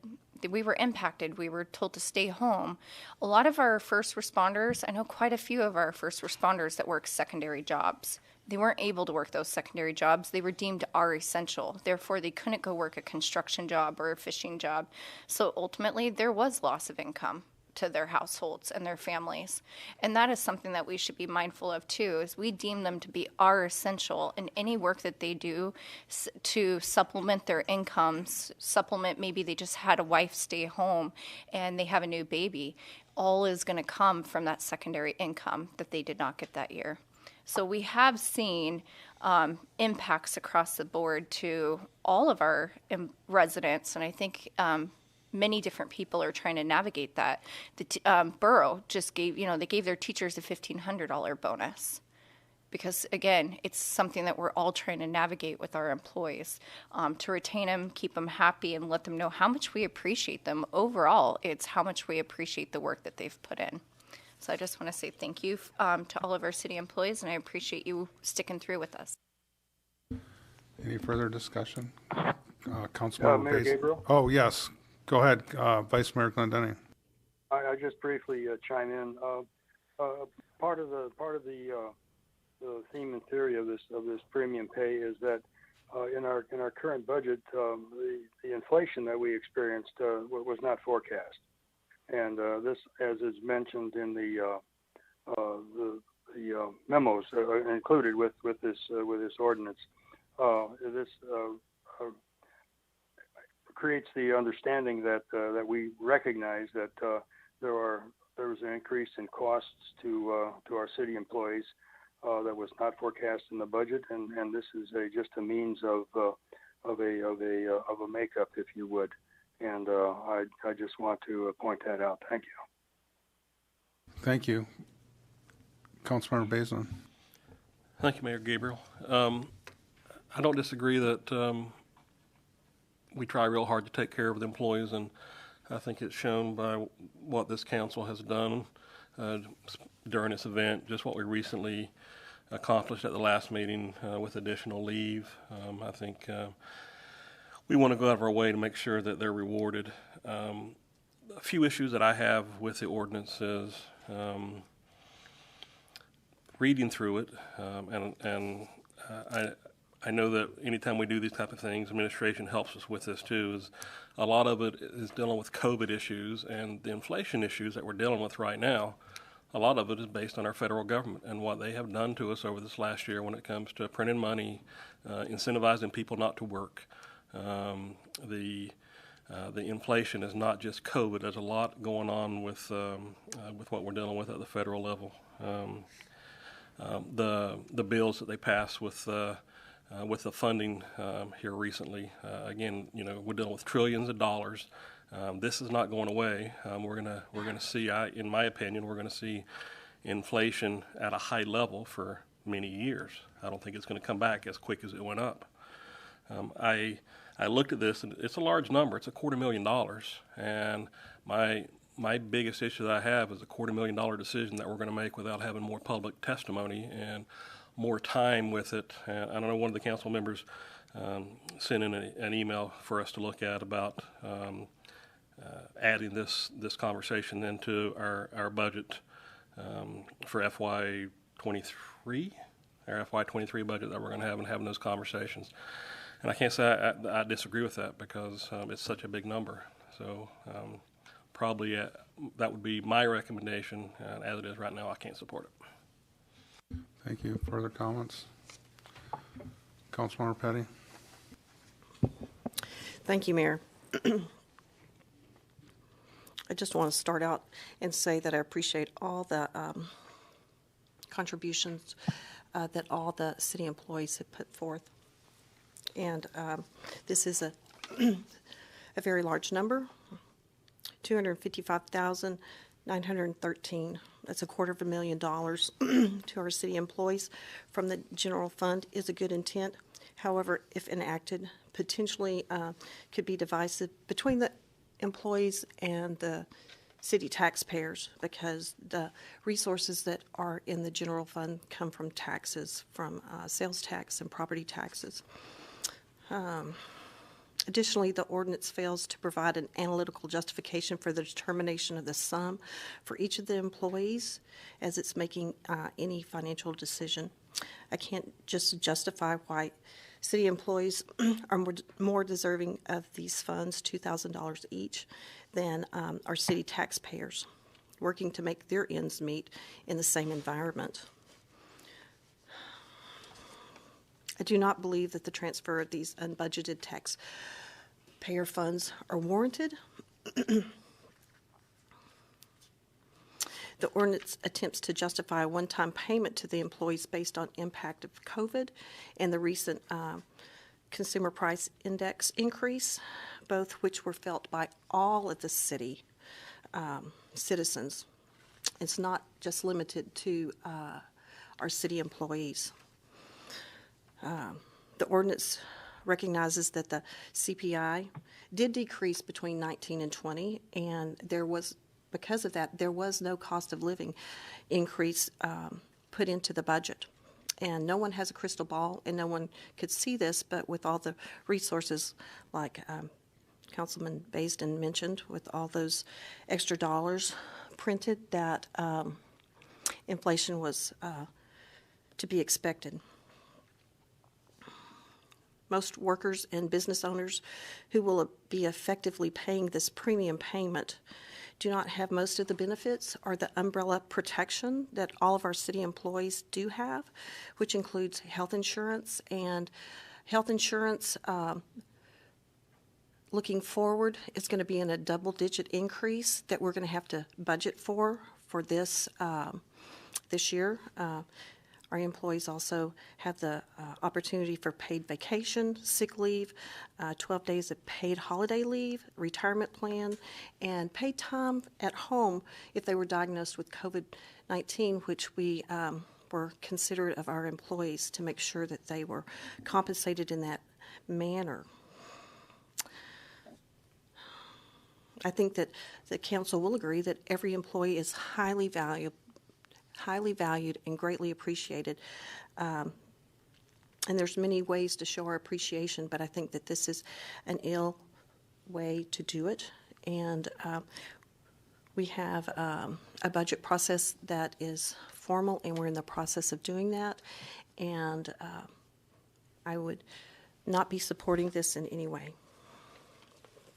we were impacted. We were told to stay home. A lot of our first responders, I know quite a few of our first responders that work secondary jobs. They weren't able to work those secondary jobs. They were deemed are essential. Therefore, they couldn't go work a construction job or a fishing job. So ultimately, there was loss of income to their households and their families. And that is something that we should be mindful of too, is we deem them to be are essential, in any work that they do to supplement their incomes, maybe they just had a wife stay home and they have a new baby, all is going to come from that secondary income that they did not get that year. So we have seen impacts across the board to all of our residents, and I think many different people are trying to navigate that. The borough just gave, they gave their teachers a $1,500 bonus, because again, it's something that we're all trying to navigate with our employees, to retain them, keep them happy, and let them know how much we appreciate them. Overall, it's how much we appreciate the work that they've put in. So I just want to say thank you to all of our city employees, and I appreciate you sticking through with us. Any further discussion? Councilmember Mayor Gabriel? Oh, yes. Go ahead, Vice Mayor Glendenning. I just briefly chime in. Part of the theme and theory of this premium pay is that in our current budget, the inflation that we experienced was not forecast, and this, as is mentioned in the memos included with this ordinance, this creates the understanding that we recognize that there was an increase in costs to our city employees that was not forecast in the budget, and this is just a means of a makeup, if you would, and I just want to point that out. Thank you. Thank you, Councilmember Basin. Thank you, Mayor Gabriel. I don't disagree that we try real hard to take care of the employees, and I think it's shown by what this council has done during this event, just what we recently accomplished at the last meeting with additional leave. I think we want to go out of our way to make sure that they're rewarded. A few issues that I have with the ordinance is reading through it, and I know that anytime we do these type of things, administration helps us with this too. Is a lot of it is dealing with COVID issues and the inflation issues that we're dealing with right now. A lot of it is based on our federal government and what they have done to us over this last year when it comes to printing money, incentivizing people not to work. The inflation is not just COVID. There's a lot going on with what we're dealing with at the federal level. The bills that they pass with the funding here recently, again, we're dealing with trillions of dollars This is not going away. We're gonna see, in my opinion, we're gonna see inflation at a high level for many years. I don't think it's going to come back as quick as it went up. I looked at this, and it's a large number. It's $250,000, and my biggest issue that I have is a $250,000 decision that we're going to make without having more public testimony and more time with it. And I don't know, one of the council members sent in an email for us to look at about adding this conversation into our budget for FY23, our FY23 budget that we're going to have, and having those conversations. And I can't say I disagree with that, because it's such a big number. So probably that would be my recommendation. As it is right now, I can't support it. Thank you. Further comments? Councilmember Petty? Thank you, Mayor. I just want to start out and say that I appreciate all the contributions that all the city employees have put forth. And this is a very large number, $255,913. That's $250,000 to our city employees from the general fund is a good intent. However, if enacted, potentially could be divisive between the employees and the city taxpayers, because the resources that are in the general fund come from taxes, from sales tax and property taxes. Additionally, the ordinance fails to provide an analytical justification for the determination of the sum for each of the employees as it's making any financial decision. I can't just justify why city employees are more deserving of these funds, $2,000 each, than our city taxpayers working to make their ends meet in the same environment. I do not believe that the transfer of these unbudgeted taxpayer funds are warranted. The ordinance attempts to justify a one-time payment to the employees based on impact of COVID and the recent consumer price index increase, both which were felt by all of the city citizens. It's not just limited to our city employees. The ordinance recognizes that the CPI did decrease between 19 and 20, and because of that, there was no cost of living increase put into the budget. And no one has a crystal ball, and no one could see this, but with all the resources, like Councilman Baisden mentioned, with all those extra dollars printed, that inflation was to be expected. Most workers and business owners who will be effectively paying this premium payment do not have most of the benefits or the umbrella protection that all of our city employees do have, which includes health insurance. And health insurance, looking forward, is going to be in a double-digit increase that we're going to have to budget for this year. Our employees also have the opportunity for paid vacation, sick leave, 12 days of paid holiday leave, retirement plan, and paid time at home if they were diagnosed with COVID-19, which we were considerate of our employees to make sure that they were compensated in that manner. I think that the council will agree that every employee is highly valued and greatly appreciated. And there's many ways to show our appreciation, but I think that this is an ill way to do it. And we have a budget process that is formal, and we're in the process of doing that. And I would not be supporting this in any way.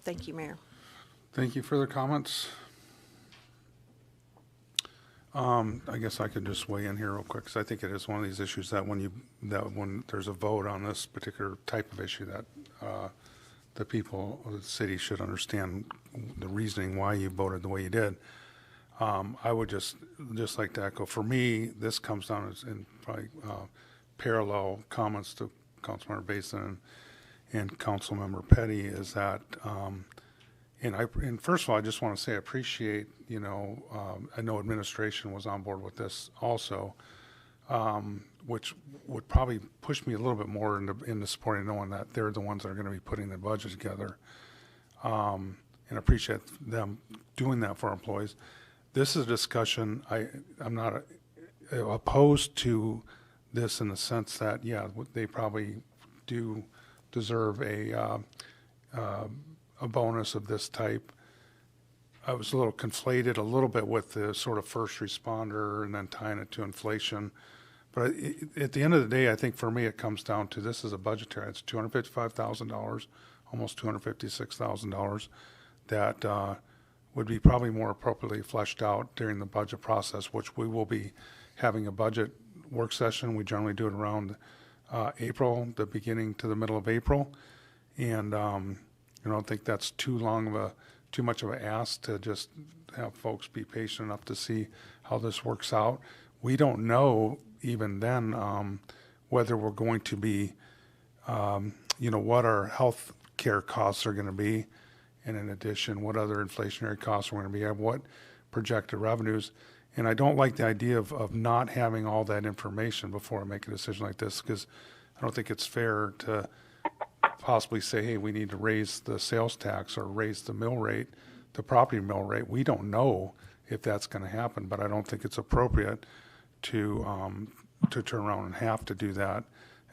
Thank you, Mayor. Thank you. Further comments? I guess I could just weigh in here real quick, because I think it is one of these issues that when there's a vote on this particular type of issue, that the people of the city should understand the reasoning why you voted the way you did. I would just like to echo, for me, this comes down as in probably parallel comments to Councilmember Basin and Councilmember Petty, is that And first of all, I just want to say I appreciate, I know administration was on board with this also, which would probably push me a little bit more into supporting, knowing that they're the ones that are going to be putting the budget together. And I appreciate them doing that for employees. This is a discussion, I'm not opposed to this in the sense that, yeah, they probably do deserve a bonus of this type. I was a little conflated a little bit with the sort of first responder and then tying it to inflation. But at the end of the day, I think for me it comes down to this is a budgetary. It's $255,000, almost $256,000 that would be probably more appropriately fleshed out during the budget process, which we will be having a budget work session. We generally do it around April, the beginning to the middle of April. And I don't think that's too much of an ask to just have folks be patient enough to see how this works out. We don't know even then whether we're going to be, what our health care costs are going to be, and in addition, what other inflationary costs we're going to be, what projected revenues. And I don't like the idea of not having all that information before I make a decision like this, because I don't think it's fair to possibly say, hey, we need to raise the sales tax or raise the mill rate, the property mill rate. We don't know if that's going to happen, but I don't think it's appropriate to turn around and have to do that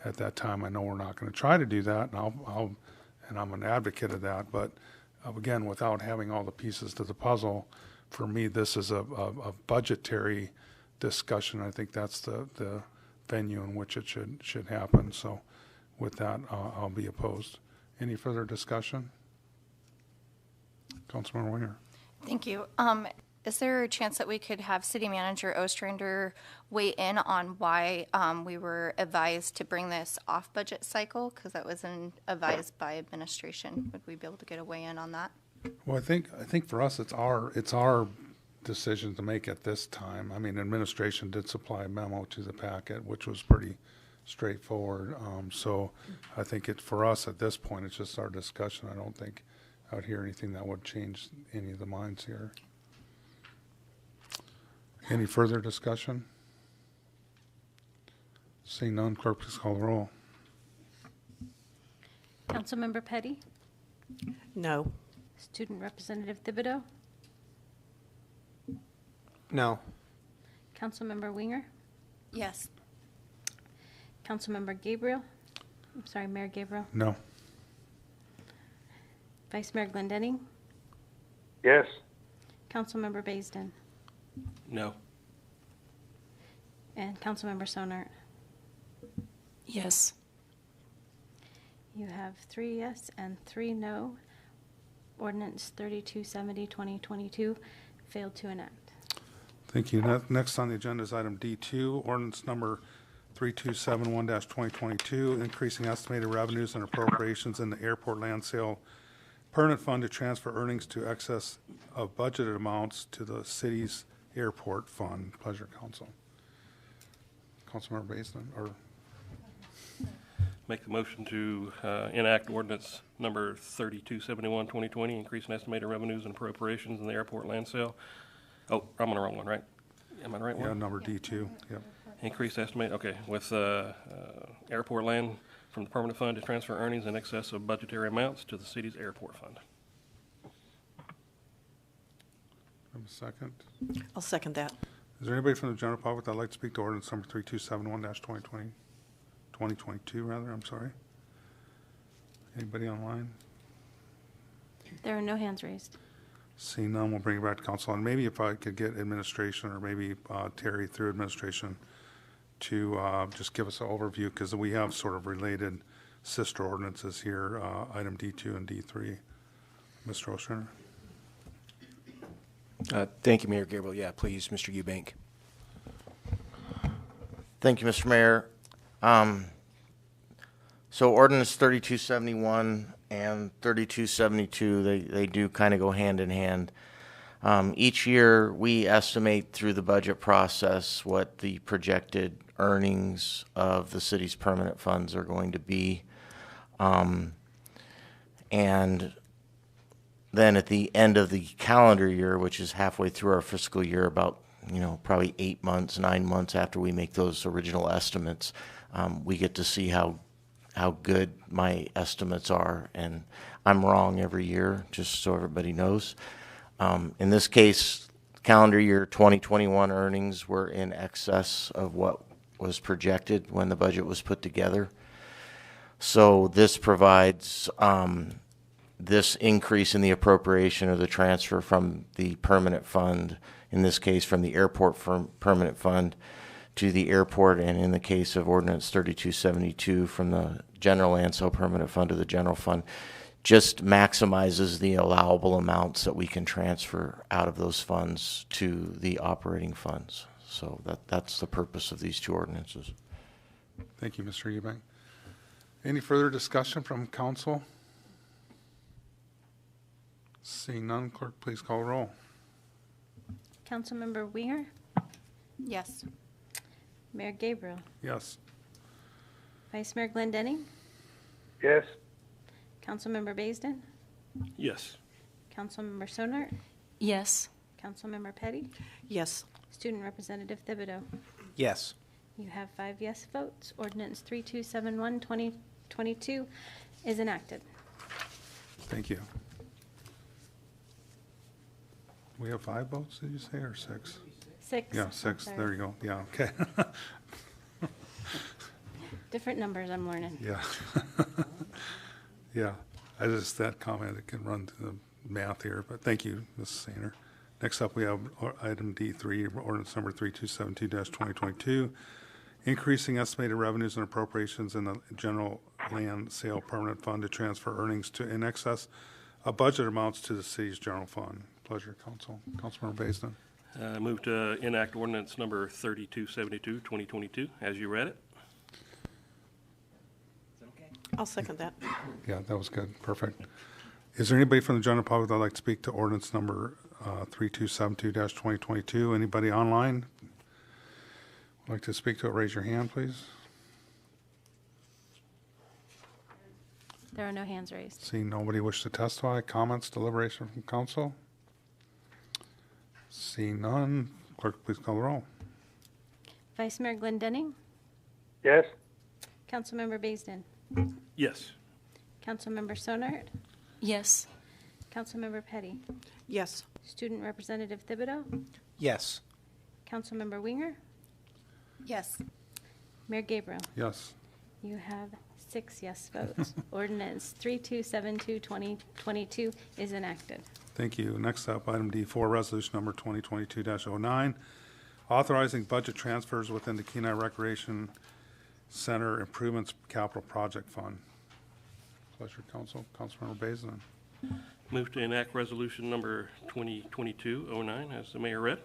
at that time. I know we're not going to try to do that, and I'm an advocate of that. But again, without having all the pieces to the puzzle, for me, this is a budgetary discussion. I think that's the venue in which it should happen. So with that, I'll be opposed. Any further discussion? Councilmember Winger. Thank you. Is there a chance that we could have City Manager Ostrander weigh in on why we were advised to bring this off budget cycle? Because that was advised by administration. Would we be able to get a weigh in on that? Well, I think for us, it's our decision to make at this time. I mean, administration did supply a memo to the packet, which was pretty straightforward. So I think for us at this point, it's just our discussion. I don't think I would hear anything that would change any of the minds here. Any further discussion? Seeing none, clerk, please call the roll. Councilmember Petty? No. Student Representative Thibodeau? No. Councilmember Winger? Yes. Councilmember Gabriel? I'm sorry, Mayor Gabriel? No. Vice Mayor Glendenning? Yes. Councilmember Baisden? No. And Councilmember Sonart? Yes. You have 3 yes and 3 no. Ordinance 3270, 2022 failed to enact. Thank you. Next on the agenda is item D2, ordinance number 3271-2022, increasing estimated revenues and appropriations in the airport land sale permanent fund to transfer earnings to excess of budgeted amounts to the city's airport fund. Pleasure, Council. Councilmember Baisden, or Make the motion to enact ordinance number 3271, 2020, increasing estimated revenues and appropriations in the airport land sale. Oh, I'm on the wrong one, right? Am I the right one? yeah, number D2. Yep. Increased estimate, okay, with airport land from the permanent fund to transfer earnings in excess of budgetary amounts to the city's airport fund. Have a second. I'll second that. Is there anybody from the general public that'd like to speak to ordinance number 3271-2020? 2022, rather, I'm sorry. Anybody online? There are no hands raised. Seeing none, we'll bring it back to council. And maybe if I could get administration, or maybe Terry through administration, to just give us an overview, because we have sort of related sister ordinances here, item D2 and D3. Mr. Ostrander. Thank you, Mayor Gabriel. Yeah, please, Mr. Eubank. Thank you, Mr. Mayor. So ordinance 3271 and 3272, they do kind of go hand in hand. Each year we estimate through the budget process what the projected earnings of the city's permanent funds are going to be. And then at the end of the calendar year, which is halfway through our fiscal year, about, probably 8 months, 9 months after we make those original estimates, we get to see how good my estimates are. And I'm wrong every year, just so everybody knows. In this case, calendar year 2021 earnings were in excess of what was projected when the budget was put together. So this provides this increase in the appropriation or the transfer from the permanent fund, in this case from the airport permanent fund to the airport, and in the case of Ordinance 3272 from the general land sale permanent fund to the general fund, just maximizes the allowable amounts that we can transfer out of those funds to the operating funds. So that's the purpose of these two ordinances. Thank you, Mr. Eubank. Any further discussion from council? Seeing none, clerk, please call roll. Councilmember Weir, Yes. Mayor Gabriel, Yes. Vice Mayor Glendenning, Yes. Councilmember Baisden, Yes. Councilmember Sonart, Yes. Councilmember Petty, Yes. Student Representative Thibodeau. Yes. You have 5 yes votes. Ordinance 3271, 2022 is enacted. Thank you. We have 5 votes, did you say, or 6? 6. Yeah, 6. Sorry. There you go. Yeah, okay. Different numbers I'm learning. Yeah. Yeah. That comment, it can run to the math here, but thank you, Mrs. Sainer. Next up, we have item D3, ordinance number 3272-2022, increasing estimated revenues and appropriations in the general land sale permanent fund to transfer earnings to in excess of budget amounts to the city's general fund. Pleasure, council. Councilmember Baisden. Move to enact ordinance number 3272, 2022, as you read it. I'll second that. Yeah, that was good. Perfect. Is there anybody from the general public that would like to speak to ordinance number 3272-2022? Anybody online would like to speak to it? Raise your hand, please. There are no hands raised. Seeing nobody wish to testify, comments, deliberation from council? Seeing none, clerk, please call the roll. Vice Mayor Glendenning, Yes. Councilmember Baisden, Yes. Councilmember Sonart, Yes. Councilmember Petty, Yes. Student Representative Thibodeau, Yes. Councilmember Winger, Yes. Mayor Gabriel. Yes. You have 6 yes votes. Ordinance 3272, 2022 is enacted. Thank you. Next up, item D4, resolution number 2022-09, authorizing budget transfers within the Kenai Recreation Center Improvements Capital Project Fund. Pleasure, council. Councilmember Baisden. Move to enact resolution number 2022-09, as the mayor read.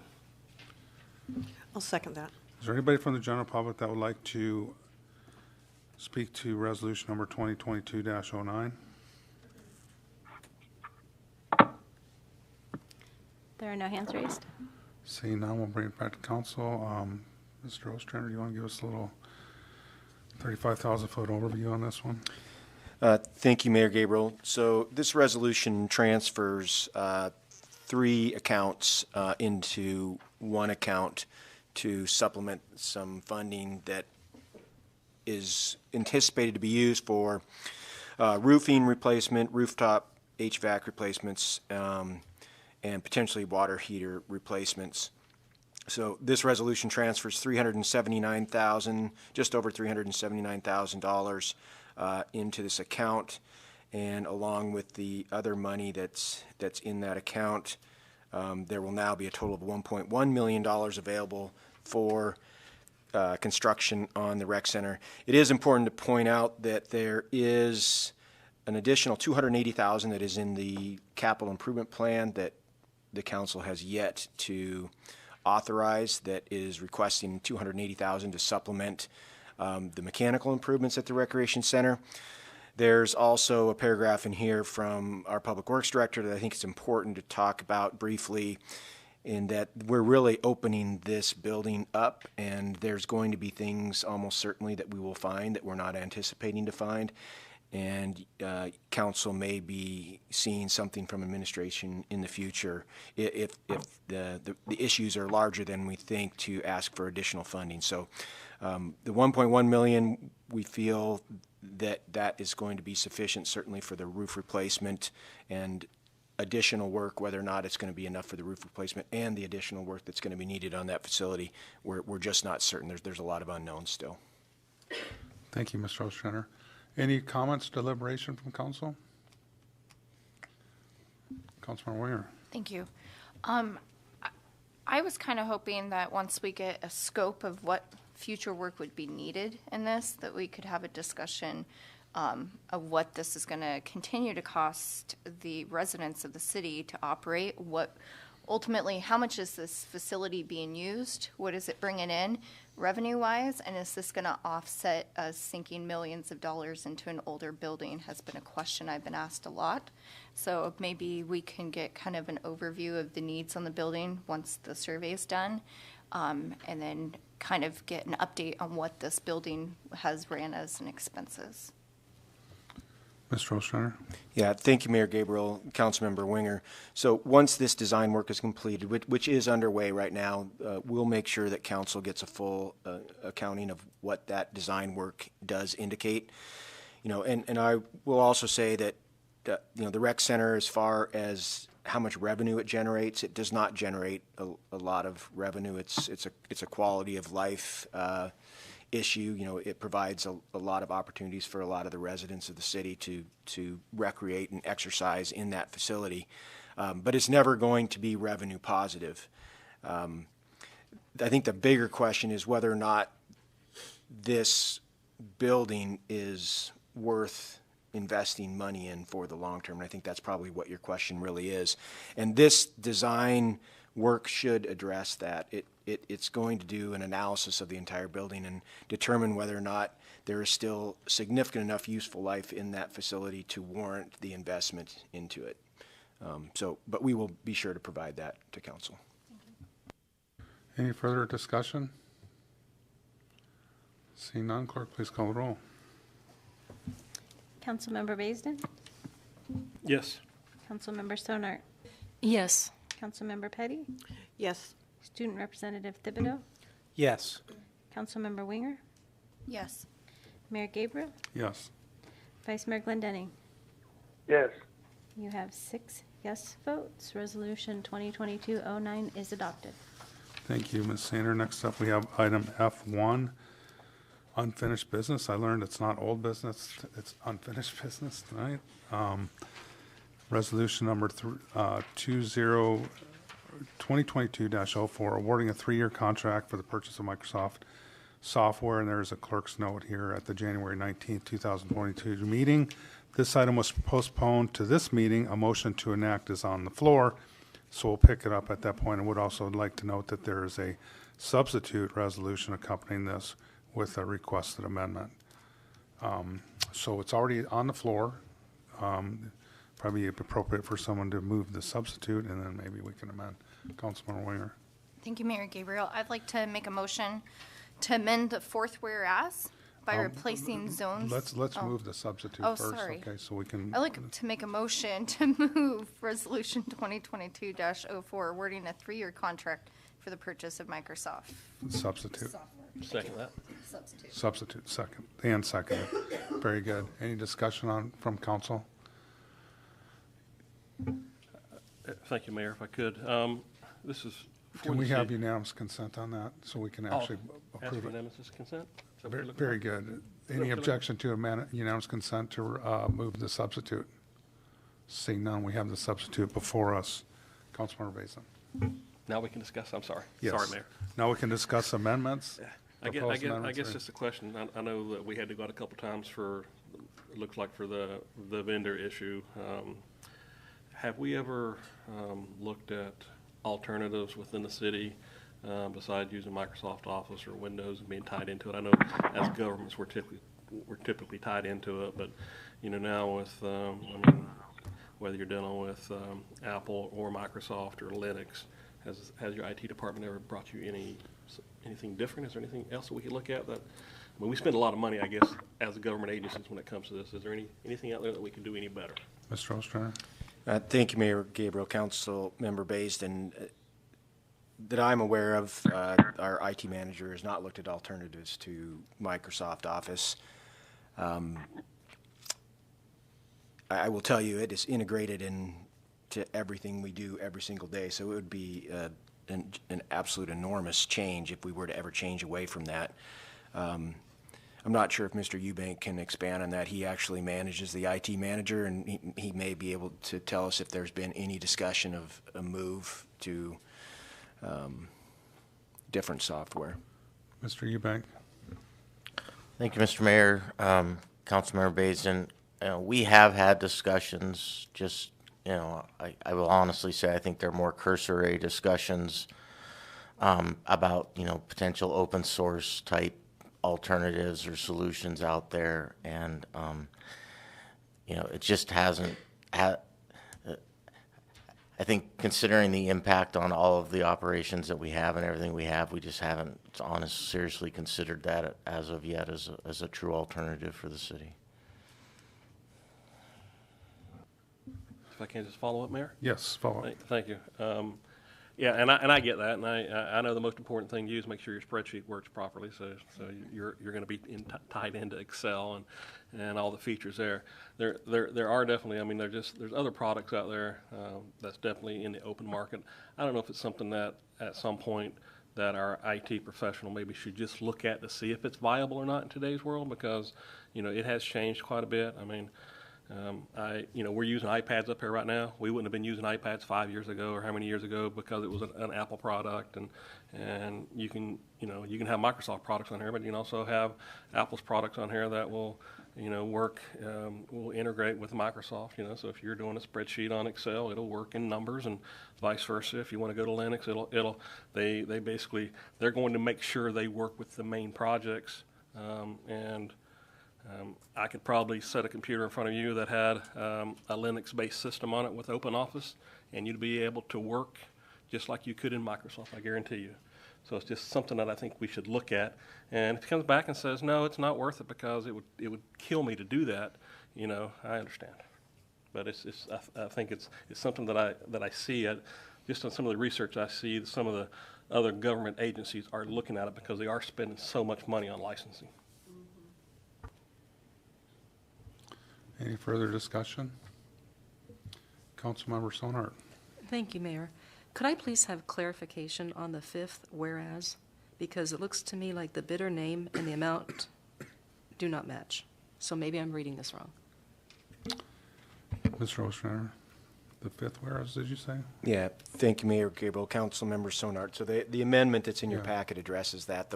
I'll second that. Is there anybody from the general public that would like to speak to resolution number 2022-09? There are no hands raised. Seeing none, we'll bring it back to council. Mr. Ostrander, do you want to give us a little 35,000-foot overview on this one? Thank you, Mayor Gabriel. So this resolution transfers 3 accounts into one account to supplement some funding that is anticipated to be used for roofing replacement, rooftop HVAC replacements, and potentially water heater replacements. So this resolution transfers $379,000, just over $379,000 into this account, and along with the other money that's in that account, there will now be a total of $1.1 million available for construction on the rec center. It is important to point out that there is an additional $280,000 that is in the capital improvement plan that the council has yet to authorize, that is requesting $280,000 to supplement the mechanical improvements at the recreation center. There's also a paragraph in here from our public works director that I think it's important to talk about briefly, in that we're really opening this building up, and there's going to be things almost certainly that we will find that we're not anticipating to find. and council may be seeing something from administration in the future if the issues are larger than we think to ask for additional funding. So the 1.1 million, we feel that is going to be sufficient certainly for the roof replacement and additional work. Whether or not it's going to be enough for the roof replacement and the additional work that's going to be needed on that facility, we're just not certain. There's a lot of unknowns still. Thank you, Mr. Ostrander. Any comments, deliberation from council? Councilman Winger. Thank you. I was kind of hoping that once we get a scope of what future work would be needed in this, that we could have a discussion of what this is going to continue to cost the residents of the city to operate. What ultimately, how much is this facility being used? What is it bringing in revenue-wise? And is this going to offset us sinking millions of dollars into an older building? Has been a question I've been asked a lot. So maybe we can get kind of an overview of the needs on the building once the survey is done, and then kind of get an update on what this building has ran as in expenses. Mr. Ostrander. Yeah, thank you, Mayor Gabriel, Councilmember Winger. So once this design work is completed, which is underway right now, we'll make sure that council gets a full accounting of what that design work does indicate. You know, and I will also say that you know, the rec center, as far as how much revenue it generates, it does not generate a lot of revenue. It's a quality of life issue. You know, it provides a lot of opportunities for a lot of the residents of the city to recreate and exercise in that facility, but it's never going to be revenue positive. I think the bigger question is whether or not this building is worth investing money in for the long term. And I think that's probably what your question really is. And this design work should address that. It's going to do an analysis of the entire building and determine whether or not there is still significant enough useful life in that facility to warrant the investment into it. But we will be sure to provide that to council. Any further discussion? Seeing none, clerk, please call the roll. Councilmember Baisden? Yes. Councilmember Sonart? Yes. Councilmember Petty? Yes. Student Representative Thibodeau? Yes. Councilmember Winger? Yes. Mayor Gabriel? Yes. Vice Mayor Glendenning? Yes. You have 6 yes votes. Resolution 2022-09 is adopted. Thank you, Ms. Sander. Next up, we have item F1, unfinished business. I learned it's not old business, it's unfinished business tonight. Resolution number 2022-04, awarding a 3-year contract for the purchase of Microsoft software, and there's a clerk's note here at the January 19th, 2022 meeting. This item was postponed to this meeting. A motion to enact is on the floor, so we'll pick it up at that point. I would also like to note that there is a substitute resolution accompanying this with a requested amendment. So it's already on the floor. Probably appropriate for someone to move the substitute, and then maybe we can amend. Councilman Winger. Thank you, Mayor Gabriel. I'd like to make a motion to amend the 4th whereas by replacing zones. Let's move the substitute first. Sorry. Okay, so we can. I'd like to make a motion to move Resolution 2022-04, awarding a 3-year contract for the purchase of Microsoft Substitute. Second that. Substitute, second. And second. Very good. Any discussion from council? Thank you, Mayor, if I could. This is. Can we have unanimous consent on that, so we can actually Ask approve for it? unanimous consent? Is that what Very, you're looking very for? good. Any objection to unanimous consent to move the substitute? Seeing none, we have the substitute before us. Councilmember Basin. Now we can discuss, I'm sorry. Yes. Sorry, Mayor. Now we can discuss amendments. I proposed guess amendments, or- just a question. I know that we had to go out a couple times for, it looks like for the vendor issue. Have we ever looked at alternatives within the city besides using Microsoft Office or Windows and being tied into it? I know as governments we're typically tied into it, but you know, now with I mean, whether you're dealing with Apple or Microsoft or Linux, has your IT department ever brought you anything different? Is there anything else that we could look at that mean, we spend a lot of money, I guess, as a government agencies when it comes to this. Is there anything out there that we can do any better? Mr. Ostrander? Thank you, Mayor Gabriel, Council Member Baisden. That I'm aware of, our IT manager has not looked at alternatives to Microsoft Office. I will tell you, it is integrated into everything we do every single day, so it would be an absolute enormous change if we were to ever change away from that. I'm not sure if Mr. Eubank can expand on that. He actually manages the IT manager, and he may be able to tell us if there's been any discussion of a move to different software. Mr. Eubank? Thank you, Mr. Mayor, Councilmember Baisden. We have had discussions, just, I will honestly say I think they're more cursory discussions about, potential open source type alternatives or solutions out there. And, it just hasn't had, I think considering the impact on all of the operations that we have and everything we have, we just haven't seriously considered that as of yet as a true alternative for the city. If I can just follow up, Mayor? Yes, follow up. Thank you. Yeah, and I get that, and I know the most important thing to you is make sure your spreadsheet works properly. So you're going to be tied into Excel and all the features there. There are definitely. I mean, there's other products out there that's definitely in the open market. I don't know if it's something that at some point that our IT professional maybe should just look at to see if it's viable or not in today's world, because it has changed quite a bit. I mean. We're using iPads up here right now. We wouldn't have been using iPads 5 years ago or how many years ago because it was an Apple product, and you can have Microsoft products on here, but you can also have Apple's products on here that will work, will integrate with Microsoft. So if you're doing a spreadsheet on Excel, it'll work in Numbers, and vice versa. If you want to go to Linux, they're going to make sure they work with the main projects, I could probably set a computer in front of you that had a Linux-based system on it with OpenOffice, and you'd be able to work just like you could in Microsoft, I guarantee you. So it's just something that I think we should look at. And if he comes back and says, no, it's not worth it because it would kill me to do that, I understand. But I think it's something that I see just on some of the research I see. Some of the other government agencies are looking at it because they are spending so much money on licensing. Any further discussion? Councilmember Sonart. Thank you, Mayor. Could I please have clarification on the fifth whereas? Because it looks to me like the bidder name and the amount do not match. So maybe I'm reading this wrong. Mr. Ostrander, the fifth whereas, did you say? Yeah, thank you, Mayor Gabriel, Councilmember Sonart. So the amendment that's in your packet addresses that.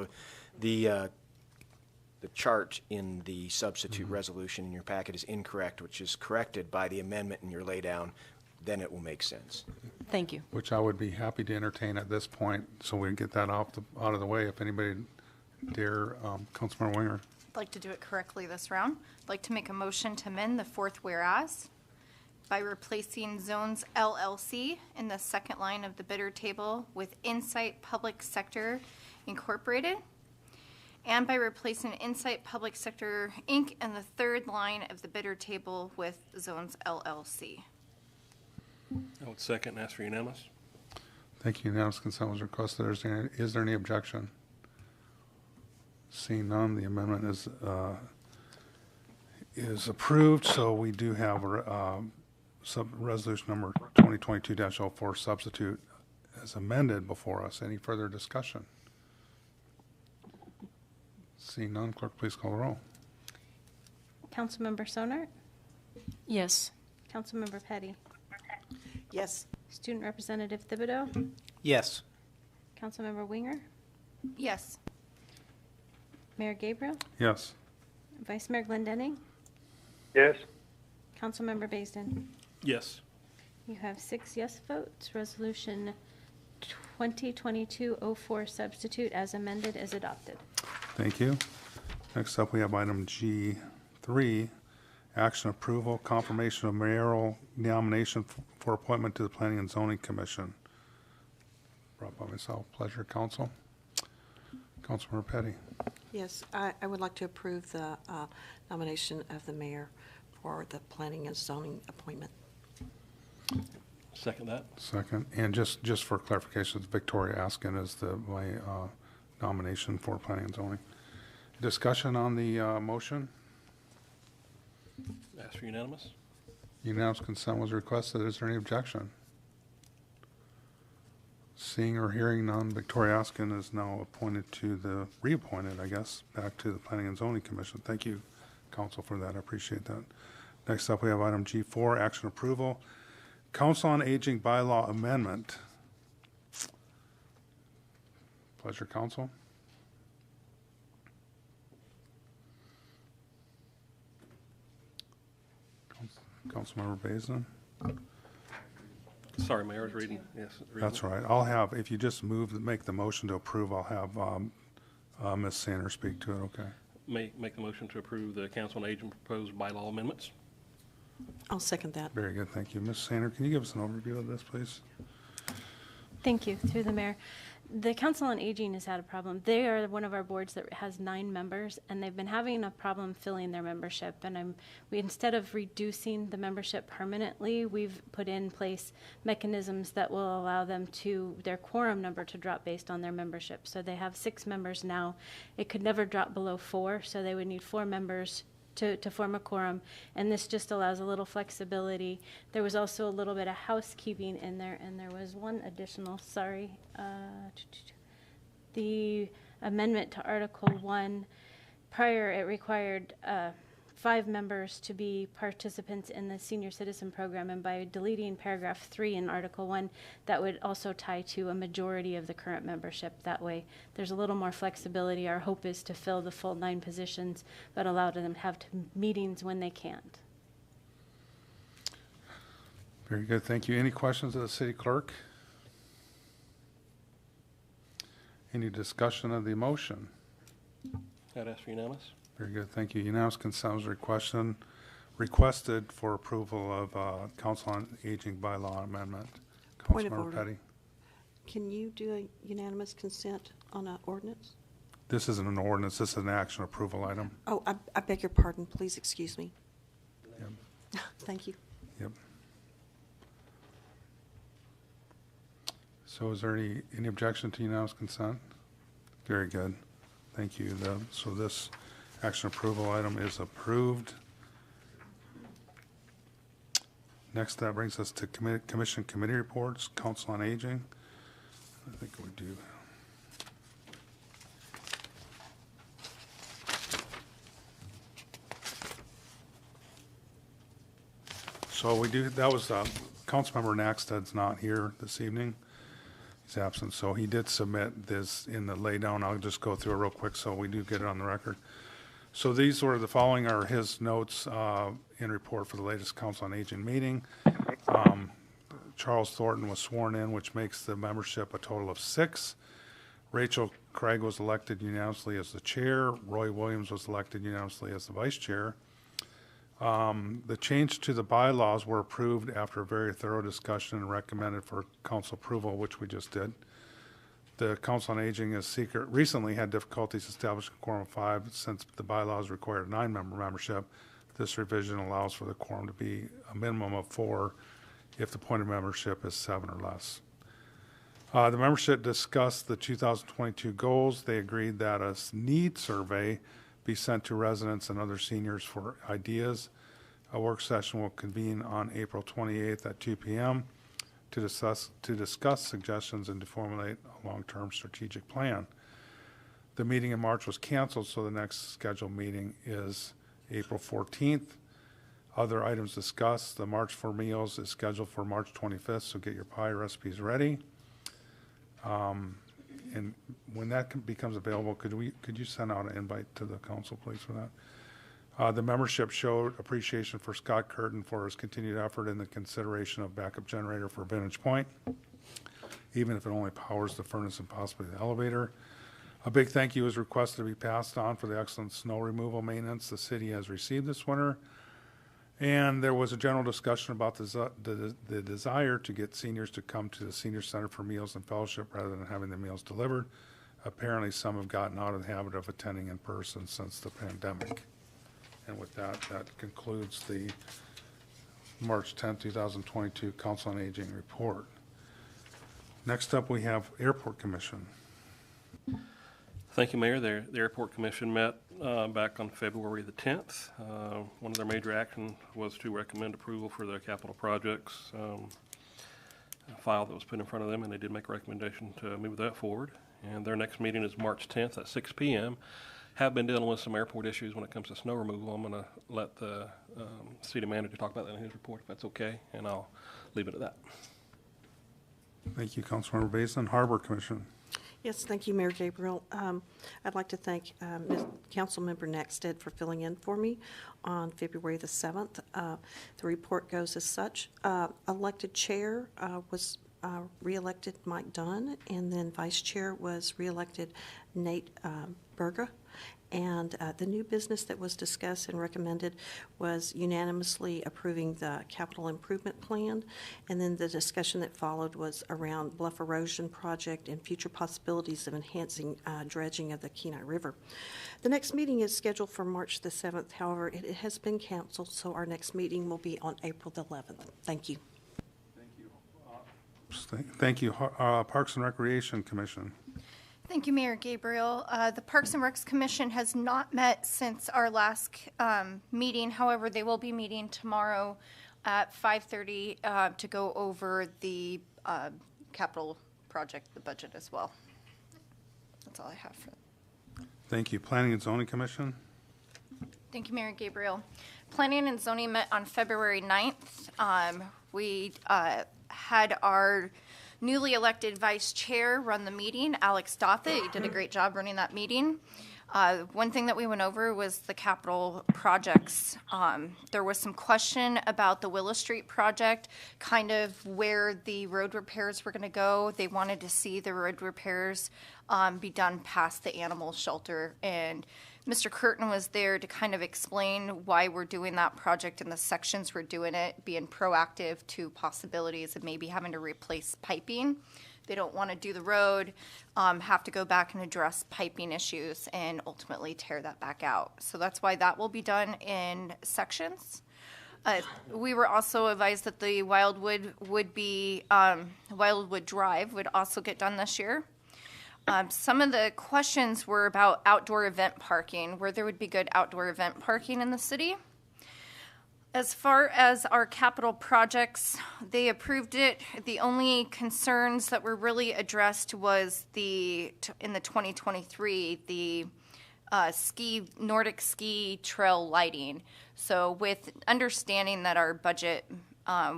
The chart in the substitute resolution in your packet is incorrect, which is corrected by the amendment in your laydown. Then it will make sense. Thank you. Which I would be happy to entertain at this point, so we can get that out of the way. If anybody dare, Councilmember Winger. I'd like to do it correctly this round. I'd like to make a motion to amend the fourth whereas by replacing Zones LLC in the second line of the bidder table with Insight Public Sector Incorporated, and by replacing Insight Public Sector, Inc. in the third line of the bidder table with Zones LLC. I would second and ask for unanimous. Thank you. Unanimous consent was requested. Is there any objection? Seeing none, the amendment is approved. So we do have resolution number 2022-04 substitute as amended before us. Any further discussion? Seeing none, clerk, please call the roll. Councilmember Sonart? Yes. Councilmember Petty? Yes. Student Representative Thibodeau? Yes. Councilmember Winger? Yes. Mayor Gabriel? Yes. Vice Mayor Glendenning? Yes. Councilmember Baisden? Yes. You have 6 yes votes. Resolution 2022-04 substitute as amended is adopted. Thank you. Next up, we have item G3, action approval, confirmation of mayoral nomination for appointment to the Planning and Zoning Commission. Brought by myself. Pleasure, council. Councilmember Petty. Yes, I would like to approve the nomination of the mayor for the planning and zoning appointment. Second that. Second. And just for clarification, Victoria Askin is my nomination for planning and zoning. Discussion on the motion? Ask for unanimous. Unanimous consent was requested. Is there any objection? Seeing or hearing none, Victoria Askin is now reappointed, I guess, back to the Planning and Zoning Commission. Thank you, Council, for that. I appreciate that. Next up, we have item G4, action approval. Council on Aging bylaw amendment. Pleasure, Council. Councilmember Basin. Sorry, Mayor, I was reading. Yes, reading. That's right. I'll have, if you just make the motion to approve, I'll have Ms. Sanders speak to it, okay? Make the motion to approve the Council on Aging proposed bylaw amendments. I'll second that. Very good, thank you. Ms. Sanders, can you give us an overview of this, please? Thank you, through the mayor. The Council on Aging has had a problem. They are one of our boards that has 9 members, and they've been having a problem filling their membership. And instead of reducing the membership permanently, we've put in place mechanisms that will allow them their quorum number to drop based on their membership. So they have 6 members now. It could never drop below 4, so they would need 4 members to form a quorum, and this just allows a little flexibility. There was also a little bit of housekeeping in there, and there was one additional, the amendment to Article 1. Prior, it required 5 members to be participants in the senior citizen program, and by deleting paragraph 3 in Article 1, that would also tie to a majority of the current membership. That way, there's a little more flexibility. Our hope is to fill the full 9 positions, but allow them to have meetings when they can't. Very good, thank you. Any questions of the city clerk? Any discussion of the motion? I'd ask for unanimous. Very good, thank you. Unanimous consent was requested for approval of Council on Aging bylaw amendment. Point of Councilmember order. Petty. Can you do a unanimous consent on an ordinance? This isn't an ordinance, this is an action approval item. Oh, I beg your pardon. Please excuse me. Yep. Thank you. Yep. So is there any objection to unanimous consent? Very good. Thank you. So this action approval item is approved. Next, that brings us to commission committee reports, Council on Aging. I think we do. So we do, that was, Councilmember Naxted's not here this evening. He's absent, so he did submit this in the laydown. I'll just go through it real quick so we do get it on the record. So these were the following are his notes in report for the latest Council on Aging meeting. Charles Thornton was sworn in, which makes the membership a total of 6. Rachel Craig was elected unanimously as the chair. Roy Williams was elected unanimously as the vice chair. The change to the bylaws were approved after a very thorough discussion and recommended for council approval, which we just did. The Council on Aging has recently had difficulties establishing a quorum of 5 since the bylaws required a 9-member membership. This revision allows for the quorum to be a minimum of 4 if the point of membership is 7 or less. The membership discussed the 2022 goals. They agreed that a need survey be sent to residents and other seniors for ideas. A work session will convene on April 28th at 2 p.m. to discuss suggestions and to formulate a long-term strategic plan. The meeting in March was canceled, so the next scheduled meeting is April 14th. Other items discussed, the March for Meals is scheduled for March 25th, so get your pie recipes ready. And when that becomes available, could you send out an invite to the council, please, for that? The membership showed appreciation for Scott Curtin for his continued effort in the consideration of backup generator for Vantage Point, even if it only powers the furnace and possibly the elevator. A big thank you is requested to be passed on for the excellent snow removal maintenance the city has received this winter. And there was a general discussion about the desire to get seniors to come to the Senior Center for Meals and Fellowship rather than having the meals delivered. apparently some have gotten out of the habit of attending in person since the pandemic. And with that, that concludes the March 10th, 2022 Council on Aging report. Next up, we have Airport Commission. Thank you, Mayor. The Airport Commission met back on February the 10th. One of their major actions was to recommend approval for their capital projects file that was put in front of them, and they did make a recommendation to move that forward. And their next meeting is March 10th at 6 p.m. Have been dealing with some airport issues when it comes to snow removal. I'm going to let the city manager talk about that in his report, if that's okay, and I'll leave it at that. Thank you, Councilmember Basin. Harbor Commission. Yes, thank you, Mayor Gabriel. I'd like to thank Councilmember Naxted for filling in for me on February the 7th. The report goes as such. Elected chair was re-elected Mike Dunn, and then vice chair was re-elected Nate Berga. And the new business that was discussed and recommended was unanimously approving the capital improvement plan. And then the discussion that followed was around bluff erosion project and future possibilities of enhancing dredging of the Kenai River. The next meeting is scheduled for March the 7th. However, it has been canceled, so our next meeting will be on April the 11th. Thank you. Thank you. Parks and Recreation Commission. Thank you, Mayor Gabriel. The Parks and Recs Commission has not met since our last meeting. However, they will be meeting tomorrow at 5:30 to go over the capital project, the budget as well. That's all I have for that. Thank you. Planning and Zoning Commission. Thank you, Mayor Gabriel. Planning and Zoning met on February 9th. We had our newly elected vice chair run the meeting, Alex Dothett. He did a great job running that meeting. One thing that we went over was the capital projects. There was some question about the Willow Street project, kind of where the road repairs were going to go. They wanted to see the road repairs be done past the animal shelter, and Mr. Curtin was there to kind of explain why we're doing that project and the sections we're doing it, being proactive to possibilities of maybe having to replace piping. They don't want to do the road, have to go back and address piping issues and ultimately tear that back out. So that's why that will be done in sections. We were also advised that the Wildwood Drive would also get done this year. Some of the questions were about outdoor event parking, where there would be good outdoor event parking in the city. As far as our capital projects, they approved it. The only concerns that were really addressed was in the 2023, the Nordic ski trail lighting. So with understanding that our budget,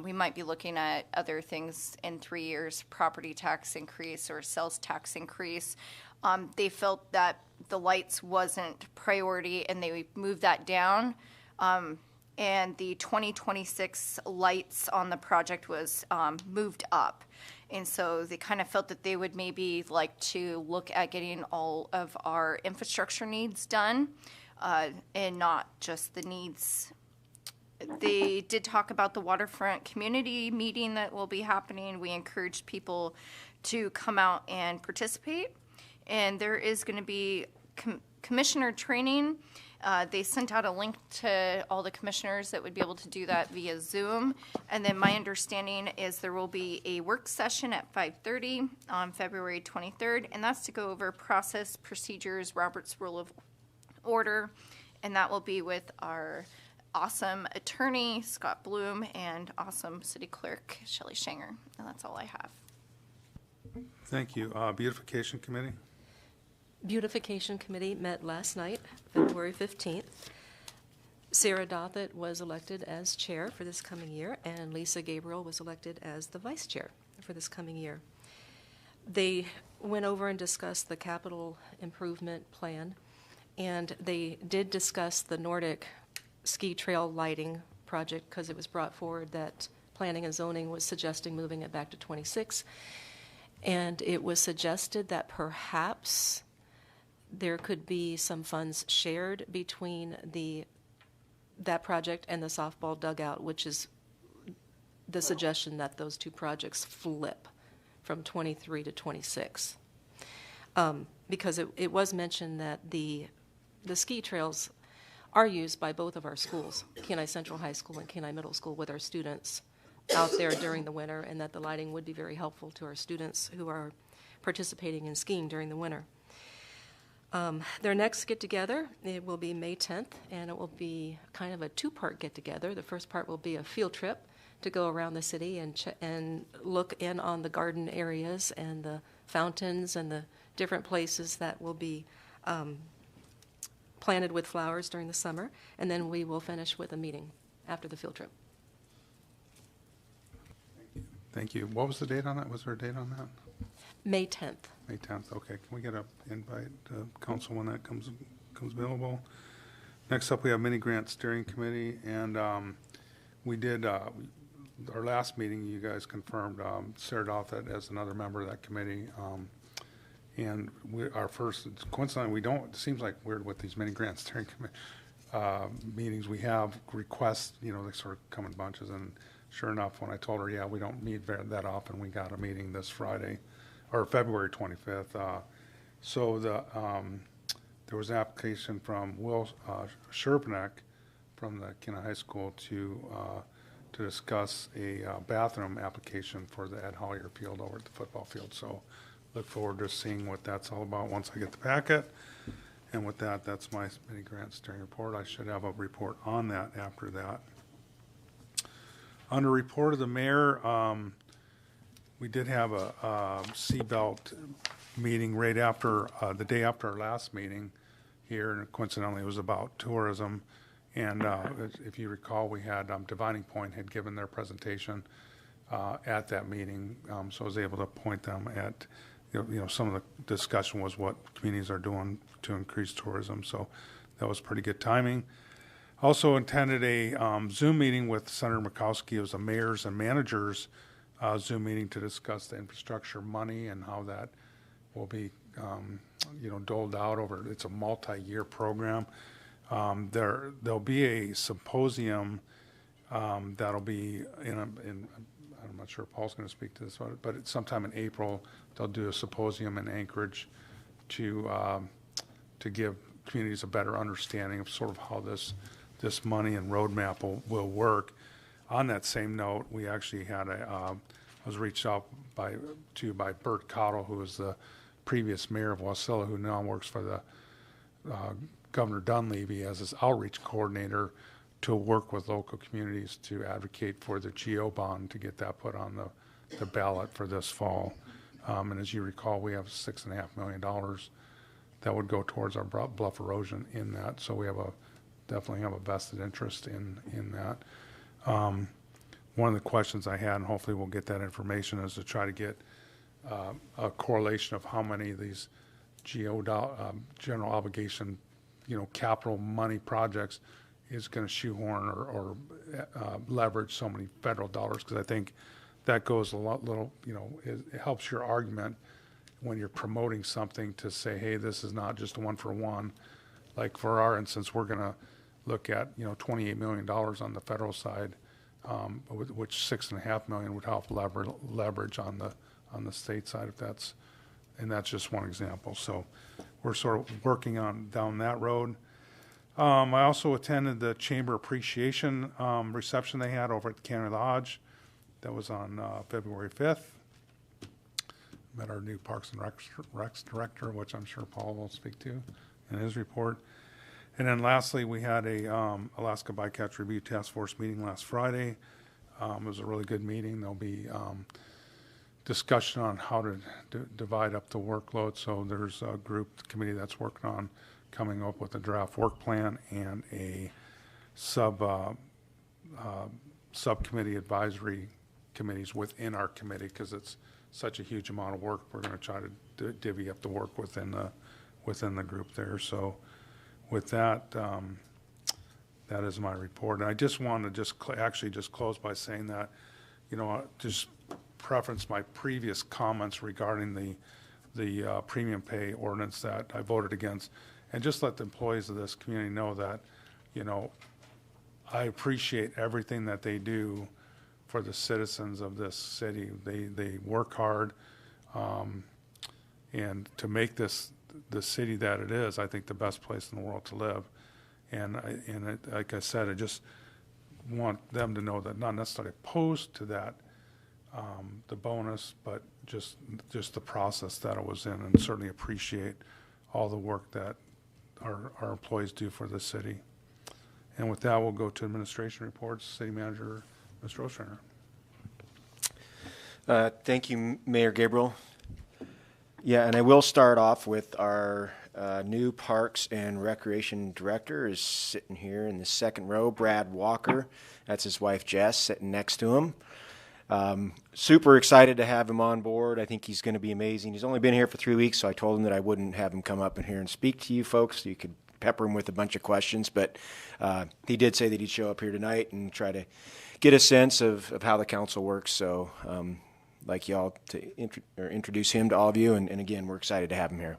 we might be looking at other things in 3 years, property tax increase or sales tax increase. They felt that the lights wasn't priority and they moved that down. And the 2026 lights on the project was moved up. And so they kind of felt that they would maybe like to look at getting all of our infrastructure needs done and not just the needs. They did talk about the waterfront community meeting that will be happening. We encouraged people to come out and participate. And there is going to be commissioner training. They sent out a link to all the commissioners that would be able to do that via Zoom. And then my understanding is there will be a work session at 5:30 on February 23rd, and that's to go over process, procedures, Robert's Rule of Order, and that will be with our awesome attorney, Scott Bloom, and awesome city clerk, Shelley Shanger. And that's all I have. Thank you. Beautification Committee. Beautification Committee met last night, February 15th. Sarah Dothett was elected as chair for this coming year, and Lisa Gabriel was elected as the vice chair for this coming year. They went over and discussed the capital improvement plan, and they did discuss the Nordic ski trail lighting project because it was brought forward that planning and zoning was suggesting moving it back to 26. And it was suggested that perhaps there could be some funds shared between that project and the softball dugout, which is the suggestion that those two projects flip from 23 to 26. because it was mentioned that the ski trails are used by both of our schools, Kenai Central High School and Kenai Middle School, with our students out there during the winter, and that the lighting would be very helpful to our students who are participating in skiing during the winter. Their next get-together, it will be May 10th, and it will be kind of a two-part get-together. The first part will be a field trip to go around the city and look in on the garden areas and the fountains and the different places that will be planted with flowers during the summer. And then we will finish with a meeting after the field trip. Thank you. What was the date on that? Was there a date on that? May 10th. May 10th. Okay. Can we get an invite to council when that comes available? Next up, we have mini grant steering committee, and we did our last meeting. You guys confirmed Sarah Dothett as another member of that committee, and our first coincidentally we don't. It seems like weird with these mini grant steering committee meetings. We have requests. You know, they sort of come in bunches, and sure enough, when I told her, yeah, we don't meet that often, we got a meeting this Friday, or February 25th. So there was an application from Will Sherpanek from the Kenai High School to discuss a bathroom application for the Ed Hollier Field over at the football field. So look forward to seeing what that's all about once I get the packet. And with that, that's my mini grant steering report. I should have a report on that after that. Under report of the mayor, we did have a Seabelt meeting right after, the day after our last meeting here, and coincidentally it was about tourism. And if you recall, we had Dividing Point had given their presentation at that meeting, so I was able to point them at, you know, some of the discussion was what communities are doing to increase tourism, so that was pretty good timing. Also attended a Zoom meeting with Senator Murkowski. It was a mayors and managers Zoom meeting to discuss the infrastructure money and how that will be, you know, doled out over. It's a multi-year program. There'll be a symposium that'll be I'm not sure if Paul's going to speak to this, but it's sometime in April. They'll do a symposium in Anchorage to give communities a better understanding of sort of how this money and roadmap will work. On that same note, we actually had I was reached out by Bert Cottle, who was the previous mayor of Wasilla, who now works for the Governor Dunleavy as his outreach coordinator, to work with local communities to advocate for the GO bond to get that put on the ballot for this fall. And as you recall, we have $6.5 million that would go towards our bluff erosion in that. So we definitely have a vested interest in that. One of the questions I had, and hopefully we'll get that information, is to try to get a correlation of how many of these general obligation, you know, capital money projects is going to shoehorn or leverage so many federal dollars, because I think that goes little, you know, it helps your argument when you're promoting something to say, hey, this is not just a one for one. Like for our instance, we're going to look at, you know, $28 million on the federal side, which $6.5 million would help leverage on the state side, and that's just one example. So we're sort of working down that road. I also attended the Chamber Appreciation reception they had over at Kenai Lodge. That was on February 5th. Met our new Parks and Recs director, which I'm sure Paul will speak to in his report. And then lastly, we had a Alaska Bycatch Review Task Force meeting last Friday. It was a really good meeting. There'll be discussion on how to divide up the workload. So there's a committee that's working on coming up with a draft work plan and a subcommittee advisory committees within our committee, because it's such a huge amount of work. We're going to try to divvy up the work within the group there. So with that, that is my report. And I just want to actually close by saying that, you know, just preference my previous comments regarding the premium pay ordinance that I voted against, and just let the employees of this community know that, you know, I appreciate everything that they do for the citizens of this city. They work hard, and to make this the city that it is, I think the best place in the world to live. And like I said, I just want them to know that not necessarily opposed to that, the bonus, but just the process that it was in, and certainly appreciate all the work that our employees do for the city. And with that, we'll go to administration reports. City Manager, Mr. Ostrander. Thank you, Mayor Gabriel. Yeah, and I will start off with our new Parks and Recreation Director is sitting here in the second row, Brad Walker. That's his wife, Jess, sitting next to him. Super excited to have him on board. I think he's going to be amazing. He's only been here for 3 weeks, so I told him that I wouldn't have him come up in here and speak to you folks. So you could pepper him with a bunch of questions, but he did say that he'd show up here tonight and try to get a sense of how the council works. So I'd like y'all to introduce him to all of you, and again, we're excited to have him here.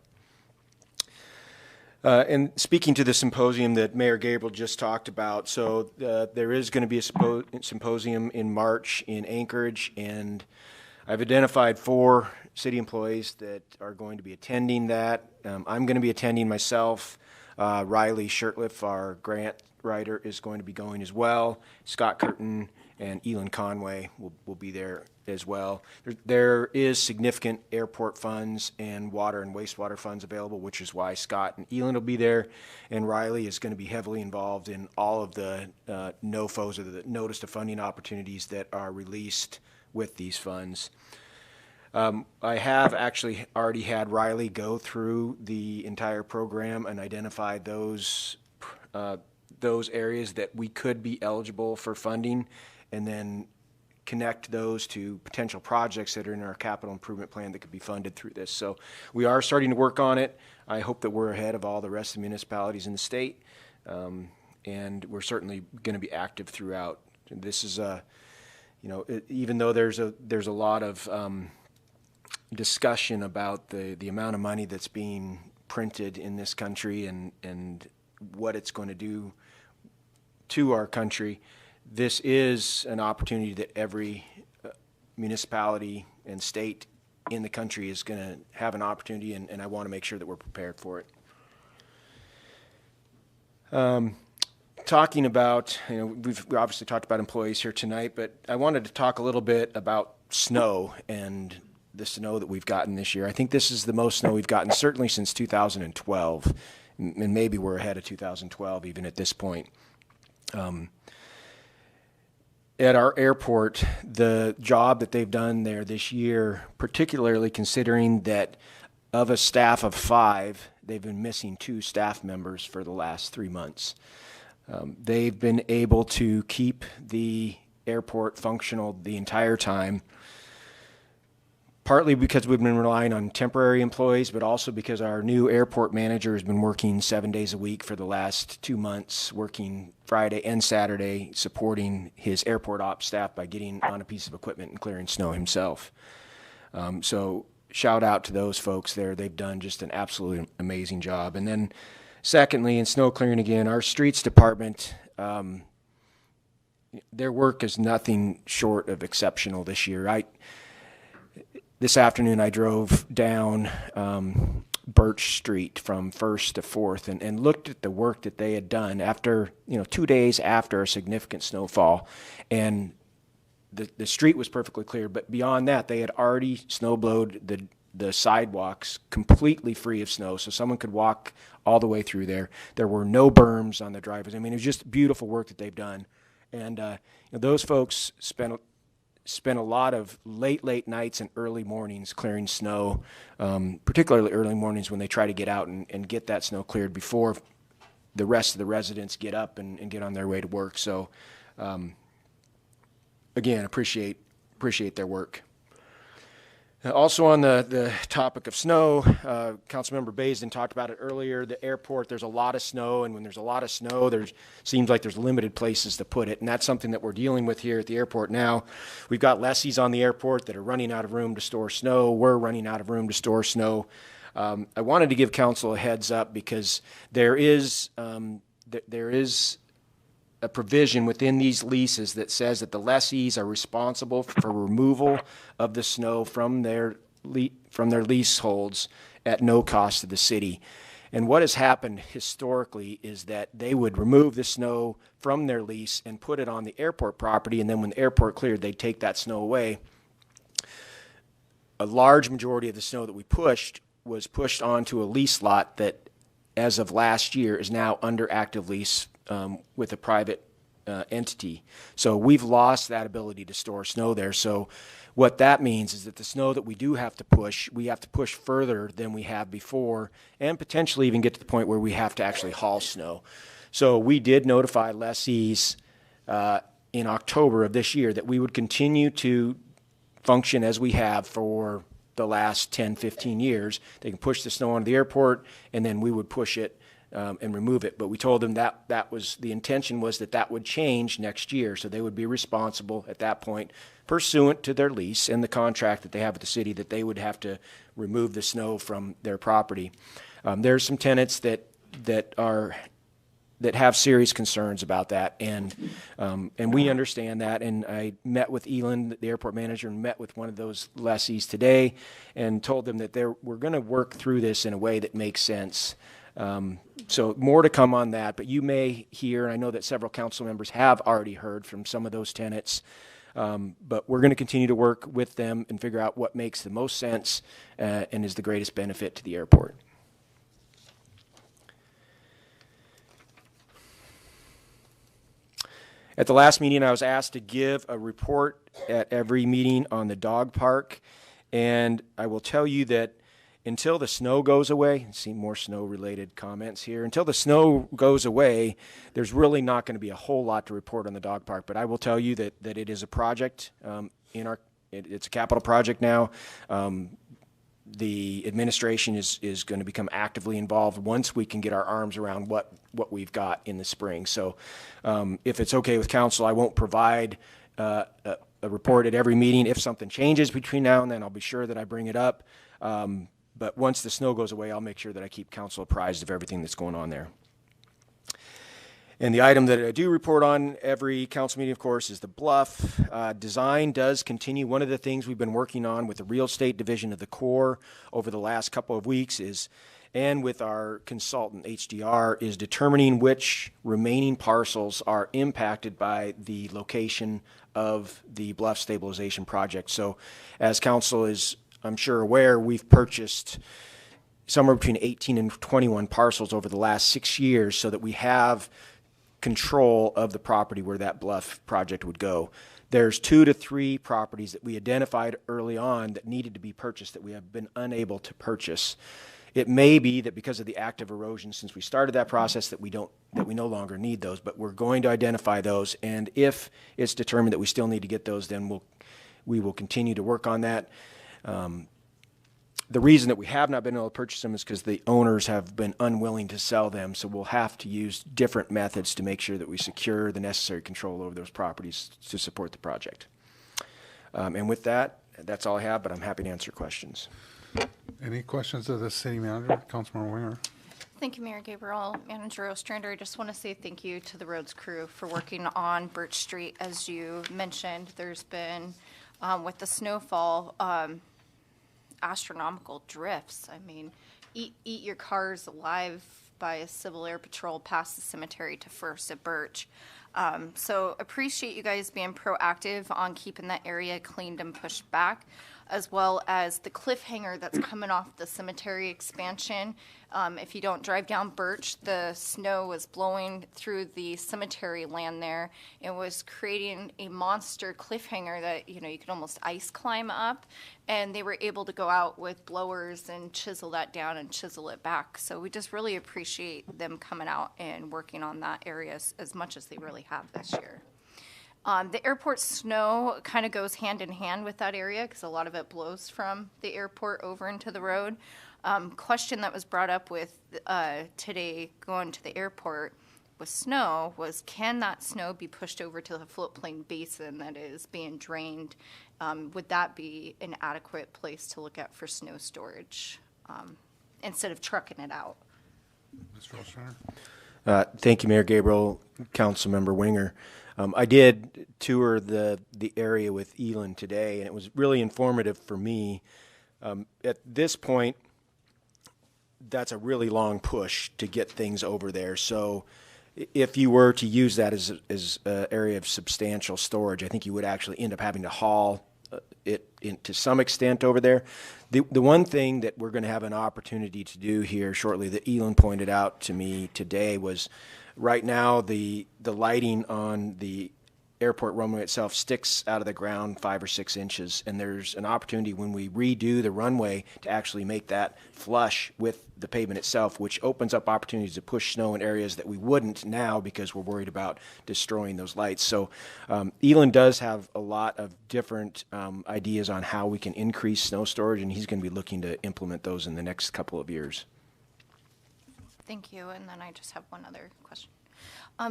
And speaking to the symposium that Mayor Gabriel just talked about, so there is going to be a symposium in March in Anchorage, and I've identified 4 city employees that are going to be attending that. I'm going to be attending myself. Riley Shirtliff, our grant writer, is going to be going as well. Scott Curtin and Elon Conway will be there as well. There is significant airport funds and water and wastewater funds available, which is why Scott and Elon will be there. And Riley is going to be heavily involved in all of the NOFOs, or the Notice of Funding Opportunities, that are released with these funds. I have actually already had Riley go through the entire program and identify those areas that we could be eligible for funding, and then connect those to potential projects that are in our capital improvement plan that could be funded through this. So we are starting to work on it. I hope that we're ahead of all the rest of the municipalities in the state, and we're certainly going to be active throughout. This is even though there's a lot of discussion about the amount of money that's being printed in this country and what it's going to do to our country, this is an opportunity that every municipality and state in the country is going to have an opportunity, and I want to make sure that we're prepared for it. Talking about, we've obviously talked about employees here tonight, but I wanted to talk a little bit about snow and the snow that we've gotten this year. I think this is the most snow we've gotten certainly since 2012, and maybe we're ahead of 2012 even at this point. At our airport, the job that they've done there this year, particularly considering that of a staff of 5, they've been missing 2 staff members for the last 3 months. They've been able to keep the airport functional the entire time, partly because we've been relying on temporary employees, but also because our new airport manager has been working 7 days a week for the last 2 months, working Friday and Saturday, supporting his airport ops staff by getting on a piece of equipment and clearing snow himself. So shout out to those folks there. They've done just an absolutely amazing job. And then secondly, in snow clearing again, our streets department, their work is nothing short of exceptional this year. This afternoon, I drove down Birch Street from 1st to 4th and looked at the work that they had done after, 2 days after a significant snowfall. And the street was perfectly clear, but beyond that, they had already snowblowed the sidewalks completely free of snow, so someone could walk all the way through there. There were no berms on the driveways. I mean, it was just beautiful work that they've done. And those folks spent a lot of late nights and early mornings clearing snow, particularly early mornings when they try to get out and get that snow cleared before the rest of the residents get up and get on their way to work. So, again, appreciate their work. Also on the topic of snow, Councilmember Baisden talked about it earlier. The airport, there's a lot of snow, and when there's a lot of snow, seems like there's limited places to put it, and that's something that we're dealing with here at the airport now. We've got lessees on the airport that are running out of room to store snow. We're running out of room to store snow. I wanted to give council a heads up because there is a provision within these leases that says that the lessees are responsible for removal of the snow from their leaseholds at no cost to the city. And what has happened historically is that they would remove the snow from their lease and put it on the airport property, and then when the airport cleared, they'd take that snow away. A large majority of the snow that we pushed was pushed onto a lease lot that, as of last year, is now under active lease with a private entity. So we've lost that ability to store snow there. So what that means is that the snow that we do have to push, we have to push further than we have before, and potentially even get to the point where we have to actually haul snow. So we did notify lessees in October of this year that we would continue to function as we have for the last 10, 15 years. They can push the snow onto the airport, and then we would push it and remove it. But we told them that was the intention, was that would change next year. So they would be responsible at that point, pursuant to their lease and the contract that they have with the city, that they would have to remove the snow from their property. There's some tenants that have serious concerns about that, and we understand that. And I met with Elin, the airport manager, and met with one of those lessees today, and told them that we're going to work through this in a way that makes sense. So more to come on that, but you may hear, and I know that several council members have already heard from some of those tenants, but we're going to continue to work with them and figure out what makes the most sense and is the greatest benefit to the airport. At the last meeting, I was asked to give a report at every meeting on the dog park, and I will tell you that until the snow goes away, I see more snow-related comments here. Until the snow goes away, there's really not going to be a whole lot to report on the dog park. But I will tell you that it is a project it's a capital project now. The administration is going to become actively involved once we can get our arms around what we've got in the spring. So if it's okay with council, I won't provide a report at every meeting. If something changes between now and then, I'll be sure that I bring it up. But once the snow goes away, I'll make sure that I keep council apprised of everything that's going on there. And the item that I do report on every council meeting, of course, is the bluff. Design does continue. One of the things we've been working on with the real estate division of the Corps over the last couple of weeks and with our consultant, HDR, is determining which remaining parcels are impacted by the location of the bluff stabilization project. So as council is, I'm sure, aware, we've purchased somewhere between 18 and 21 parcels over the last 6 years so that we have control of the property where that bluff project would go. There's 2 to 3 properties that we identified early on that needed to be purchased that we have been unable to purchase. It may be that because of the active erosion since we started that process that we no longer need those, but we're going to identify those, and if it's determined that we still need to get those, then we will continue to work on that. The reason that we have not been able to purchase them is because the owners have been unwilling to sell them, so we'll have to use different methods to make sure that we secure the necessary control over those properties to support the project. And with that, that's all I have, but I'm happy to answer questions. Any questions of the city manager, Councilmember Winger? Thank you, Mayor Gabriel. Manager Ostrander, I just want to say thank you to the roads crew for working on Birch Street. As you mentioned, there's been, with the snowfall, astronomical drifts. I mean, eat your cars alive by a Civil Air Patrol past the cemetery to First at Birch. So appreciate you guys being proactive on keeping that area cleaned and pushed back, as well as the cliffhanger that's coming off the cemetery expansion. If you don't drive down Birch, the snow was blowing through the cemetery land there. It was creating a monster cliffhanger that, you could almost ice climb up. And they were able to go out with blowers and chisel that down and chisel it back. So we just really appreciate them coming out and working on that area as much as they really have this year. The airport snow kind of goes hand in hand with that area because a lot of it blows from the airport over into the road. Question that was brought up with today going to the airport with snow was, can that snow be pushed over to the floodplain basin that is being drained? Would that be an adequate place to look at for snow storage instead of trucking it out? Mr. Ostrander? Thank you, Mayor Gabriel, Councilmember Winger. I did tour the area with Elin today, and it was really informative for me At this point, that's a really long push to get things over there. So if you were to use that as an area of substantial storage, I think you would actually end up having to haul it to some extent over there. The one thing that we're going to have an opportunity to do here shortly that Elon pointed out to me today was right now the lighting on the airport runway itself sticks out of the ground 5 or 6 inches, and there's an opportunity when we redo the runway to actually make that flush with the pavement itself, which opens up opportunities to push snow in areas that we wouldn't now because we're worried about destroying those lights. So Elon does have a lot of different ideas on how we can increase snow storage, and he's going to be looking to implement those in the next couple of years. Thank you. And then I just have one other question.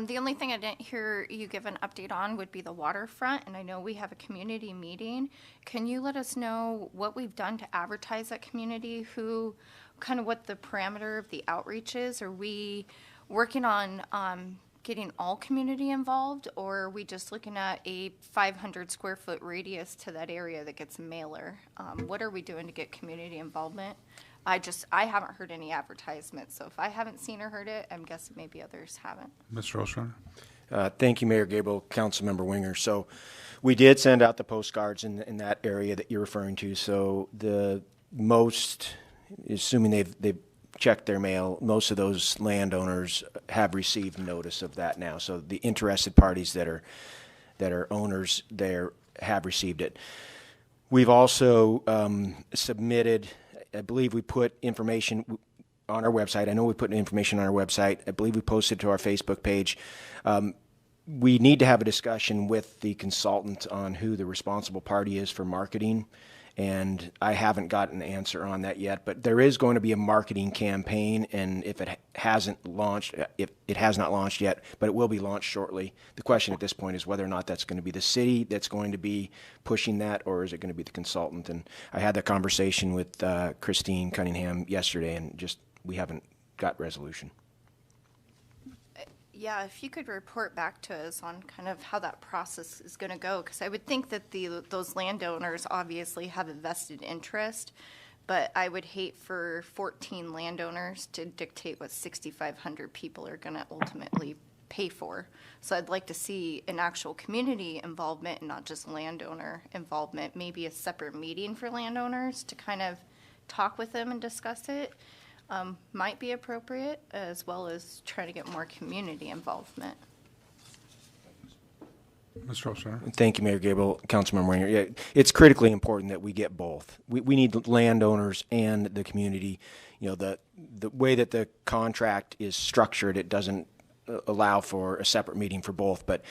The only thing I didn't hear you give an update on would be the waterfront, and I know we have a community meeting. Can you let us know what we've done to advertise that community, what the parameter of the outreach is? Are we working on getting all community involved, or are we just looking at a 500 square foot radius to that area that gets a mailer? What are we doing to get community involvement? I haven't heard any advertisements, so if I haven't seen or heard it, I'm guessing maybe others haven't. Mr. Ostrander? Thank you, Mayor Gabriel, Councilmember Winger. So we did send out the postcards in that area that you're referring to. So the most, assuming they've checked their mail, most of those landowners have received notice of that now. So the interested parties that are owners there have received it. We've also submitted, I believe we put information on our website. I know we put information on our website. I believe we posted to our Facebook page. We need to have a discussion with the consultant on who the responsible party is for marketing, and I haven't gotten an answer on that yet. But there is going to be a marketing campaign, and if it hasn't launched, if it has not launched yet, but it will be launched shortly. The question at this point is whether or not that's going to be the city that's going to be pushing that, or is it going to be the consultant? And I had that conversation with Christine Cunningham yesterday, and just we haven't got resolution. Yeah, if you could report back to us on kind of how that process is going to go, because I would think that those landowners obviously have a vested interest, but I would hate for 14 landowners to dictate what 6,500 people are going to ultimately pay for. So I'd like to see an actual community involvement and not just landowner involvement, maybe a separate meeting for landowners to kind of talk with them and discuss it. Might be appropriate, as well as trying to get more community involvement. Mr. Ostrander? Thank you, Mayor Gabriel, Councilmember Winger. Yeah, it's critically important that we get both. We need landowners and the community. You know, the way that the contract is structured, it doesn't allow for a separate meeting for both, but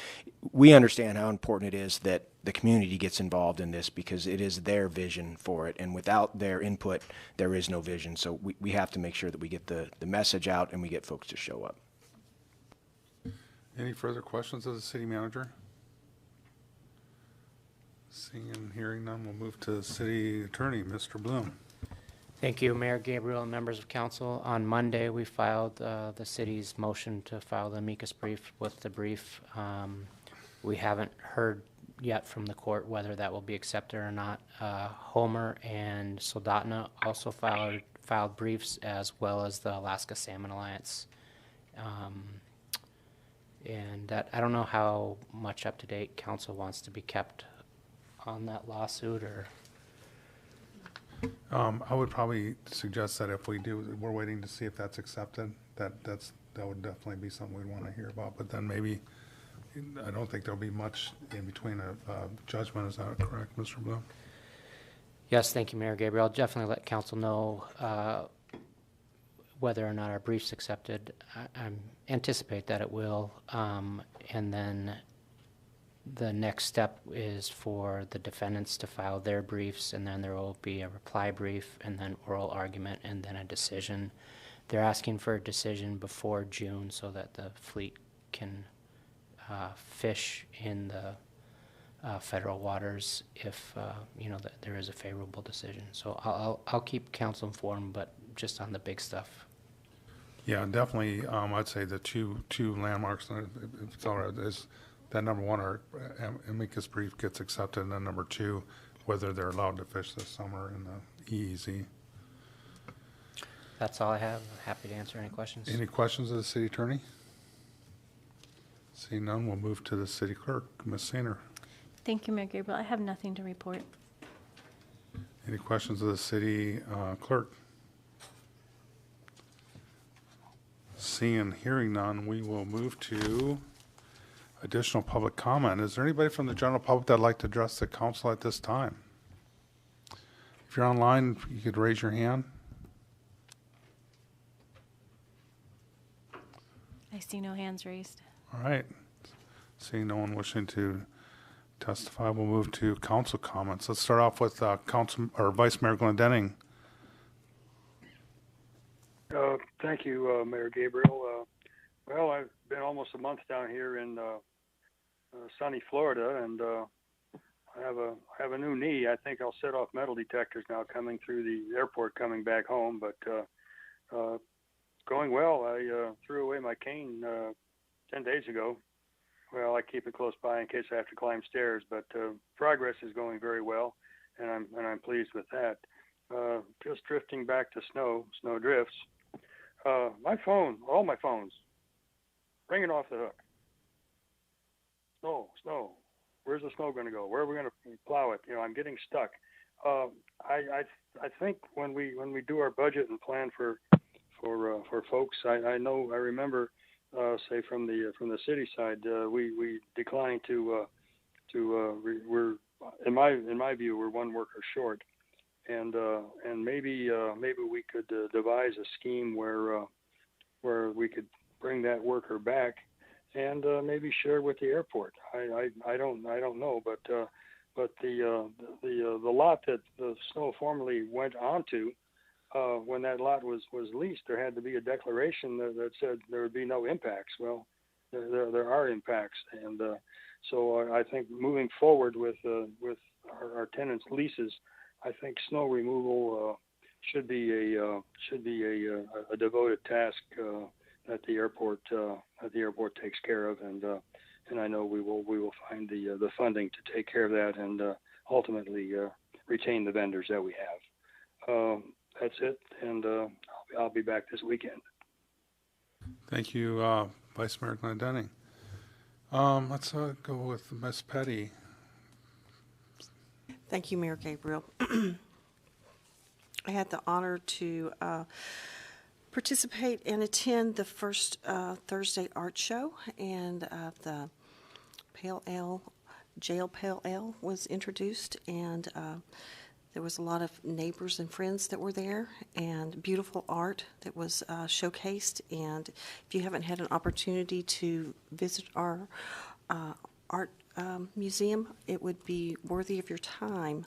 we understand how important it is that the community gets involved in this because it is their vision for it, and without their input, there is no vision. So we have to make sure that we get the message out and we get folks to show up. Any further questions of the city manager? Seeing and hearing none, we'll move to the city attorney, Mr. Bloom. Thank you, Mayor Gabriel and members of council. On Monday, we filed the city's motion to file the amicus brief with the brief. We haven't heard yet from the court whether that will be accepted or not. Homer and Soldotna also filed briefs, as well as the Alaska Salmon Alliance. And that, I don't know how much up to date council wants to be kept on that lawsuit, or I would probably suggest that if we do, we're waiting to see if that's accepted. That would definitely be something we'd want to hear about. But then maybe, I don't think there'll be much in between a judgment. Is that correct, Mr. Bloom? Yes, thank you, Mayor Gabriel. I'll definitely let council know whether or not our brief's accepted. I anticipate that it will, and then the next step is for the defendants to file their briefs, and then there will be a reply brief, and then oral argument, and then a decision. They're asking for a decision before June so that the fleet can fish in the federal waters if that there is a favorable decision. So I'll keep council informed, but just on the big stuff. Yeah, definitely. I'd say the two landmarks, if it's all right, is that number one, our amicus brief gets accepted, and then number two, whether they're allowed to fish this summer in the EEZ. That's all I have. Happy to answer any questions. Any questions of the city attorney? Seeing none, we'll move to the city clerk, Ms. Sainer. Thank you, Mayor Gabriel. I have nothing to report. Any questions of the city clerk? Seeing and hearing none, we will move to additional public comment. Is there anybody from the general public that'd like to address the council at this time? If you're online, you could raise your hand. I see no hands raised. All right. Seeing no one wishing to testify, we'll move to council comments. Let's start off with Council or Vice Mayor Glendenning. Thank you, Mayor Gabriel. Well, I've been almost a month down here in sunny Florida, and I have a new knee. I think I'll set off metal detectors now coming through the airport coming back home, but going well. I threw away my cane 10 days ago. Well, I keep it close by in case I have to climb stairs, but progress is going very well, and I'm pleased with that. Just drifting back to snow drifts. My phone, all my phones, ringing off the hook. Snow. Where's the snow going to go? Where are we going to plow it? You know, I'm getting stuck. I think when we do our budget and plan for folks, I remember, say from the city side, we declined we're in my view we're one worker short, and maybe we could devise a scheme where we could bring that worker back and maybe share with the airport. I don't know, but the lot that the snow formerly went onto, when that lot was leased, there had to be a declaration that said there would be no impacts. Well, there are impacts, and so I think moving forward with our tenants' leases, I think snow removal should be a devoted task that the airport takes care of, and I know we will find the funding to take care of that and ultimately retain the vendors that we have. That's it, and I'll be back this weekend. Thank you, Vice Mayor Glendenning. Let's go with Ms. Petty. Thank you, Mayor Gabriel. I had the honor to participate and attend the first Thursday art show, and the Jail Pale Ale was introduced, and there was a lot of neighbors and friends that were there, and beautiful art that was showcased. And if you haven't had an opportunity to visit our art museum, it would be worthy of your time.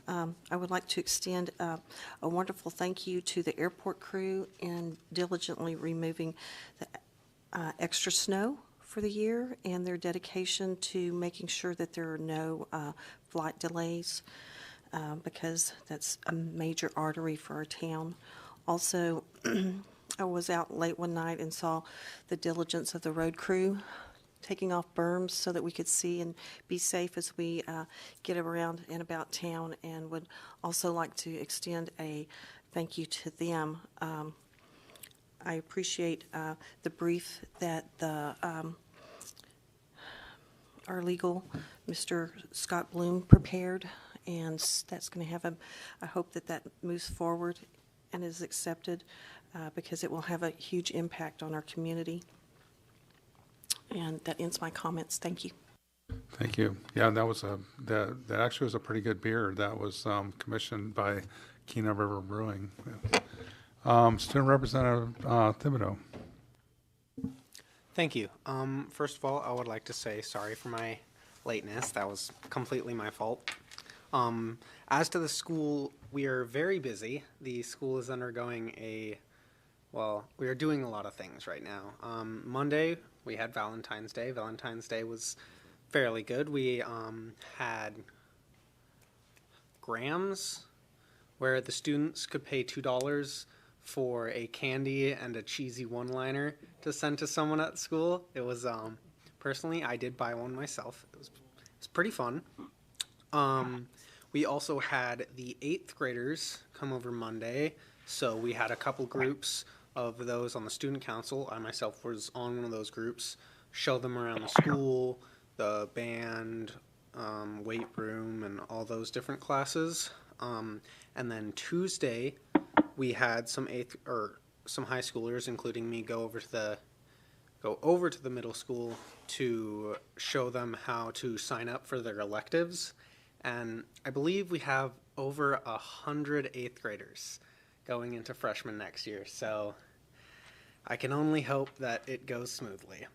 I would like to extend a wonderful thank you to the airport crew in diligently removing the extra snow for the year, and their dedication to making sure that there are no flight delays, because that's a major artery for our town. Also, I was out late one night and saw the diligence of the road crew taking off berms so that we could see and be safe as we get around and about town, and would also like to extend a thank you to them. I appreciate the brief that our legal, Mr. Scott Bloom, prepared, and that's going to have I hope that moves forward and is accepted, because it will have a huge impact on our community. And that ends my comments. Thank you. Thank you. Yeah, that actually was a pretty good beer. That was commissioned by Kenai River Brewing. Student Representative Thibodeau. Thank you. First of all, I would like to say sorry for my lateness. That was completely my fault. As to the school, we are very busy. The school is undergoing we are doing a lot of things right now. Monday, we had Valentine's Day. Valentine's Day was fairly good. We had grams where the students could pay $2 for a candy and a cheesy one-liner to send to someone at school. It was, personally, I did buy one myself. It was pretty fun. We also had the 8th graders come over Monday. So we had a couple groups of those on the student council. I myself was on one of those groups. Show them around the school, the band, weight room, and all those different classes. And then Tuesday, we had some high schoolers, including me, go over to the middle school to show them how to sign up for their electives. And I believe we have over 100 8th graders going into freshman next year. So I can only hope that it goes smoothly.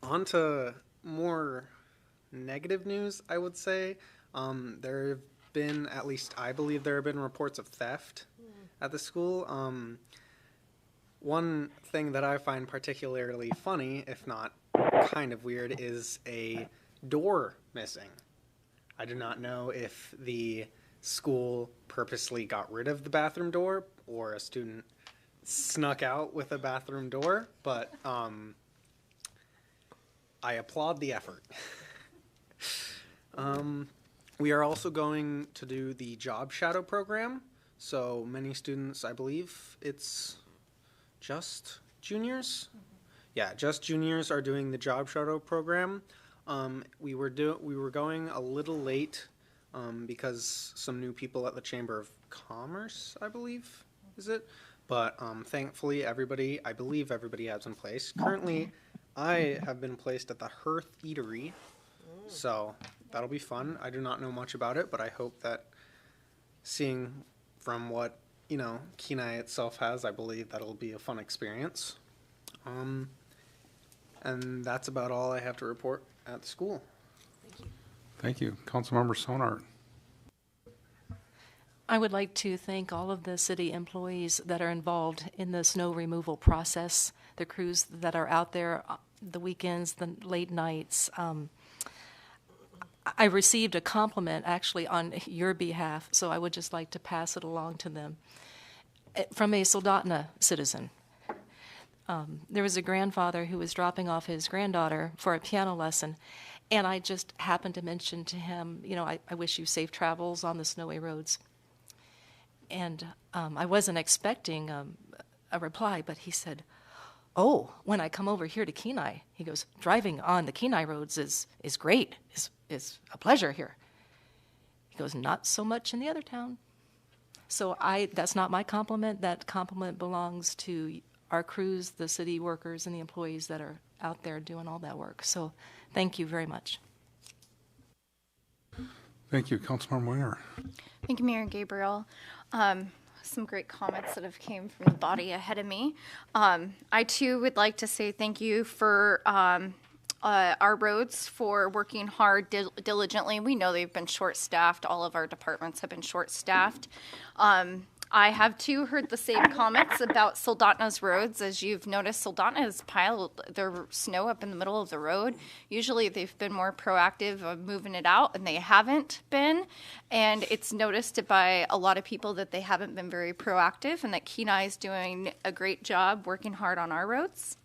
On to more negative news, I would say. There have been, at least I believe there have been reports of theft at the school. One thing that I find particularly funny, if not kind of weird, is a door missing. I do not know if the school purposely got rid of the bathroom door or a student snuck out with a bathroom door, but I applaud the effort. We are also going to do the job shadow program. So many students, I believe it's just juniors? Yeah, just juniors are doing the job shadow program. We were going a little late because some new people at the Chamber of Commerce, I believe, is it? But thankfully, I believe everybody has in place. Currently, I have been placed at the Hearth Eatery, so that'll be fun. I do not know much about it, but I hope that seeing from what, Kenai itself has, I believe that'll be a fun experience. And that's about all I have to report at the school. Thank you. Councilmember Sonart. I would like to thank all of the city employees that are involved in the snow removal process, the crews that are out there, the weekends, the late nights. I received a compliment actually on your behalf, so I would just like to pass it along to them. From a Soldotna citizen. There was a grandfather who was dropping off his granddaughter for a piano lesson, and I just happened to mention to him, I wish you safe travels on the snowy roads. And I wasn't expecting a reply, but he said, "Oh, when I come over here to Kenai," he goes, "driving on the Kenai roads is great, is a pleasure here." He goes, "Not so much in the other town." So that's not my compliment. That compliment belongs to our crews, the city workers, and the employees that are out there doing all that work. So thank you very much. Thank you. Councilmember Winger. Thank you, Mayor Gabriel. Some great comments that have came from the body ahead of me. I, too, would like to say thank you for our roads for working hard diligently. We know they've been short-staffed. All of our departments have been short-staffed. I have, too, heard the same comments about Soldotna's roads. As you've noticed, Soldotna has piled their snow up in the middle of the road. Usually they've been more proactive of moving it out, and they haven't been. And it's noticed by a lot of people that they haven't been very proactive and that Kenai is doing a great job working hard on our roads.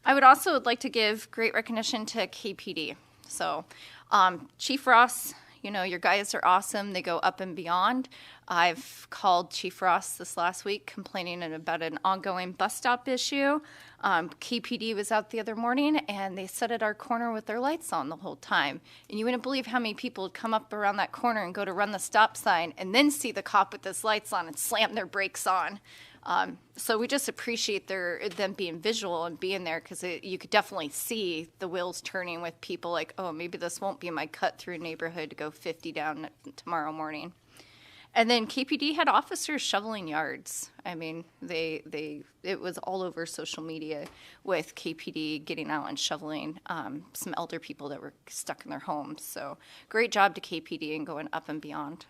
I would also like to give great recognition to KPD. So Chief Ross, your guys are awesome. They go up and beyond. I've called Chief Ross this last week complaining about an ongoing bus stop issue. KPD was out the other morning, and they sat at our corner with their lights on the whole time. And you wouldn't believe how many people would come up around that corner and go to run the stop sign and then see the cop with his lights on and slam their brakes on. So we just appreciate them being visual and being there, because you could definitely see the wheels turning with people like, oh, maybe this won't be my cut-through neighborhood to go 50 down tomorrow morning. And then KPD had officers shoveling yards. I mean, it was all over social media with KPD getting out and shoveling some elder people that were stuck in their homes. So great job to KPD and going up and beyond.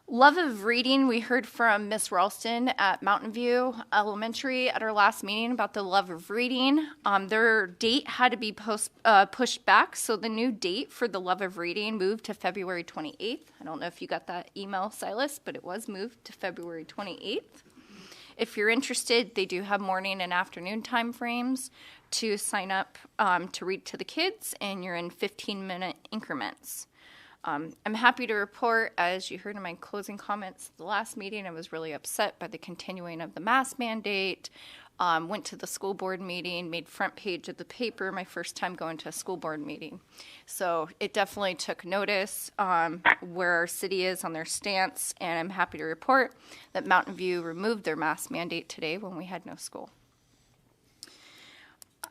Love of reading, we heard from Miss Ralston at Mountain View Elementary at our last meeting about the love of reading. Their date had to be pushed back, so the new date for the love of reading moved to February 28th. I don't know if you got that email, Silas, but it was moved to February 28th. If you're interested, they do have morning and afternoon time frames to sign up to read to the kids, and you're in 15-minute increments. I'm happy to report, as you heard in my closing comments at the last meeting, I was really upset by the continuing of the mask mandate. Went to the school board meeting, made front page of the paper my first time going to a school board meeting. So it definitely took notice where our city is on their stance, and I'm happy to report that Mountain View removed their mask mandate today when we had no school.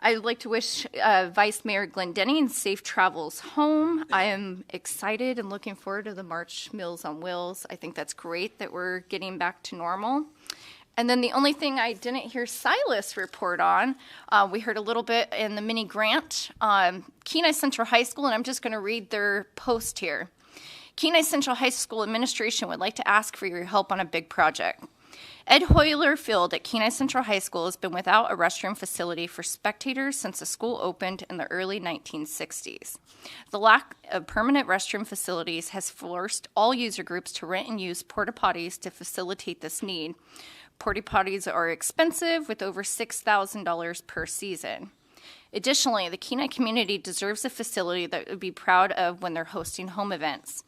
I'd like to wish Vice Mayor Glendenning safe travels home. I am excited and looking forward to the March Meals on Wheels. I think that's great that we're getting back to normal. And then the only thing I didn't hear Silas report on, we heard a little bit in the mini grant, Kenai Central High School, and I'm just going to read their post here. Kenai Central High School administration would like to ask for your help on a big project. Ed Hoyler Field at Kenai Central High School has been without a restroom facility for spectators since the school opened in the early 1960s. The lack of permanent restroom facilities has forced all user groups to rent and use porta potties to facilitate this need. Porta potties are expensive, with over $6,000 per season. Additionally, the Kenai community deserves a facility that would be proud of when they're hosting home events.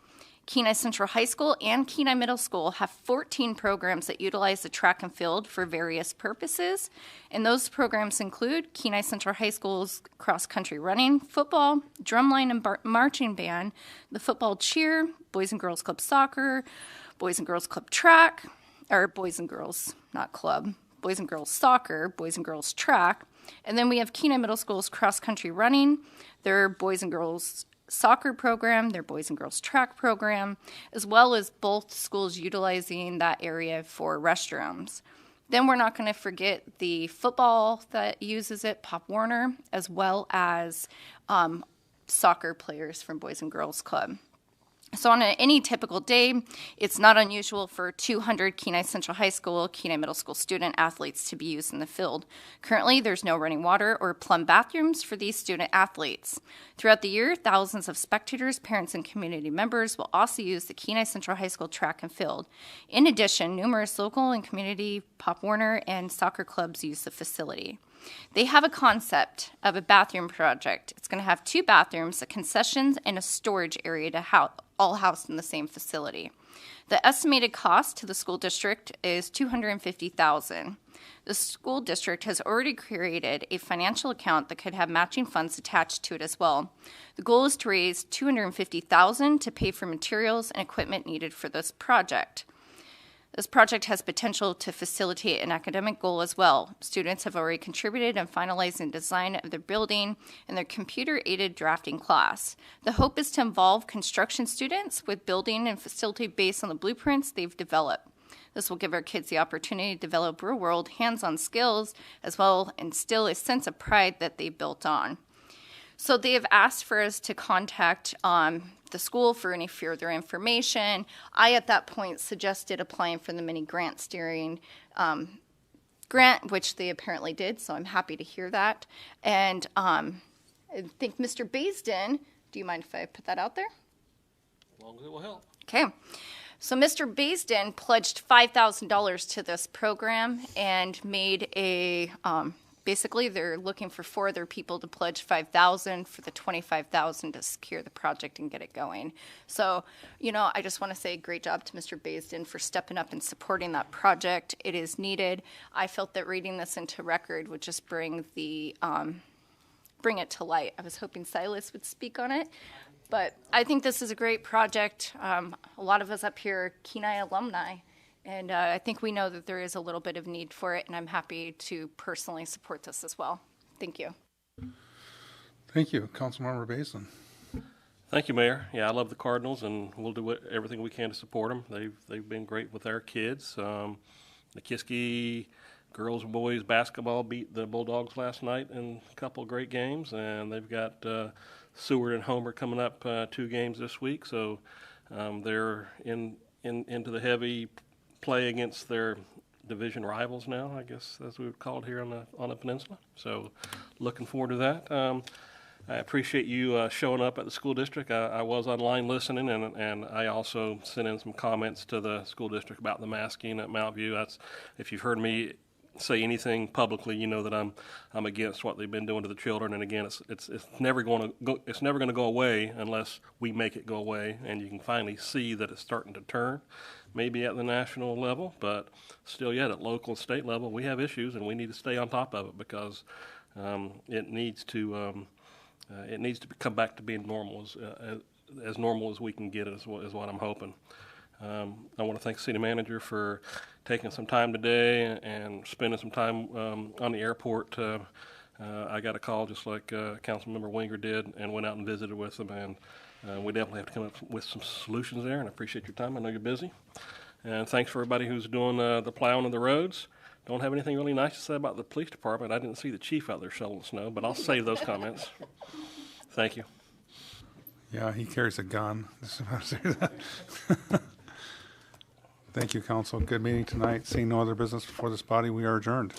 Kenai Central High School and Kenai Middle School have 14 programs that utilize the track and field for various purposes, and those programs include Kenai Central High School's cross-country running, football, drumline and marching band, the football cheer, Boys and Girls Club soccer, Boys and Girls Club track, or Boys and Girls, not club, Boys and Girls soccer, Boys and Girls track, and then we have Kenai Middle School's cross-country running, their Boys and Girls soccer program, their Boys and Girls track program, as well as both schools utilizing that area for restrooms. Then we're not going to forget the football that uses it, Pop Warner, as well as soccer players from Boys and Girls Club. So on any typical day, it's not unusual for 200 Kenai Central High School, Kenai Middle School student athletes to be used in the field. Currently, there's no running water or plumb bathrooms for these student athletes. Throughout the year, thousands of spectators, parents, and community members will also use the Kenai Central High School track and field. In addition, numerous local and community Pop Warner and soccer clubs use the facility. They have a concept of a bathroom project. It's going to have 2 bathrooms, a concessions, and a storage area to all housed in the same facility. The estimated cost to the school district is $250,000. The school district has already created a financial account that could have matching funds attached to it as well. The goal is to raise $250,000 to pay for materials and equipment needed for this project. This project has potential to facilitate an academic goal as well. Students have already contributed in finalizing design of their building and their computer-aided drafting class. The hope is to involve construction students with building and facility based on the blueprints they've developed. This will give our kids the opportunity to develop real-world, hands-on skills, as well as instill a sense of pride that they built on. So they have asked for us to contact the school for any further information. I, at that point, suggested applying for the mini grant steering grant, which they apparently did, so I'm happy to hear that. And I think Mr. Baisden, do you mind if I put that out there? As long as it will help. Okay. So Mr. Baisden pledged $5,000 to this program and made a basically, they're looking for 4 other people to pledge $5,000 for the $25,000 to secure the project and get it going. So, I just want to say great job to Mr. Baisden for stepping up and supporting that project. It is needed. I felt that reading this into record would just bring it to light. I was hoping Silas would speak on it, but I think this is a great project. A lot of us up here are Kenai alumni. And I think we know that there is a little bit of need for it, and I'm happy to personally support this as well. Thank you. Thank you, Councilmember Basin. Thank you, Mayor. Yeah, I love the Cardinals, and we'll do everything we can to support them. They've been great with our kids. The Kiski girls and boys basketball beat the Bulldogs last night in a couple of great games, and they've got Seward and Homer coming up 2 games this week. So they're into the heavy play against their division rivals now, I guess as we would call it here on the peninsula. So looking forward to that. I appreciate you showing up at the school district. I was online listening, and I also sent in some comments to the school district about the masking at Mount View. If you've heard me say anything publicly, you know that I'm against what they've been doing to the children. And again, it's never going to go away unless we make it go away. And you can finally see that it's starting to turn, maybe at the national level, but still yet at local and state level, we have issues, and we need to stay on top of it because it needs to come back to being normal, as normal as we can get it, is what I'm hoping. I want to thank the city manager for taking some time today and spending some time on the airport. I got a call just like Councilmember Winger did, and went out and visited with them, and we definitely have to come up with some solutions there, and I appreciate your time. I know you're busy. And thanks for everybody who's doing the plowing of the roads. Don't have anything really nice to say about the police department. I didn't see the chief out there shoveling snow, but I'll save those comments. Thank you. Yeah, he carries a gun. Thank you, council. Good meeting tonight. Seeing no other business before this body, we are adjourned.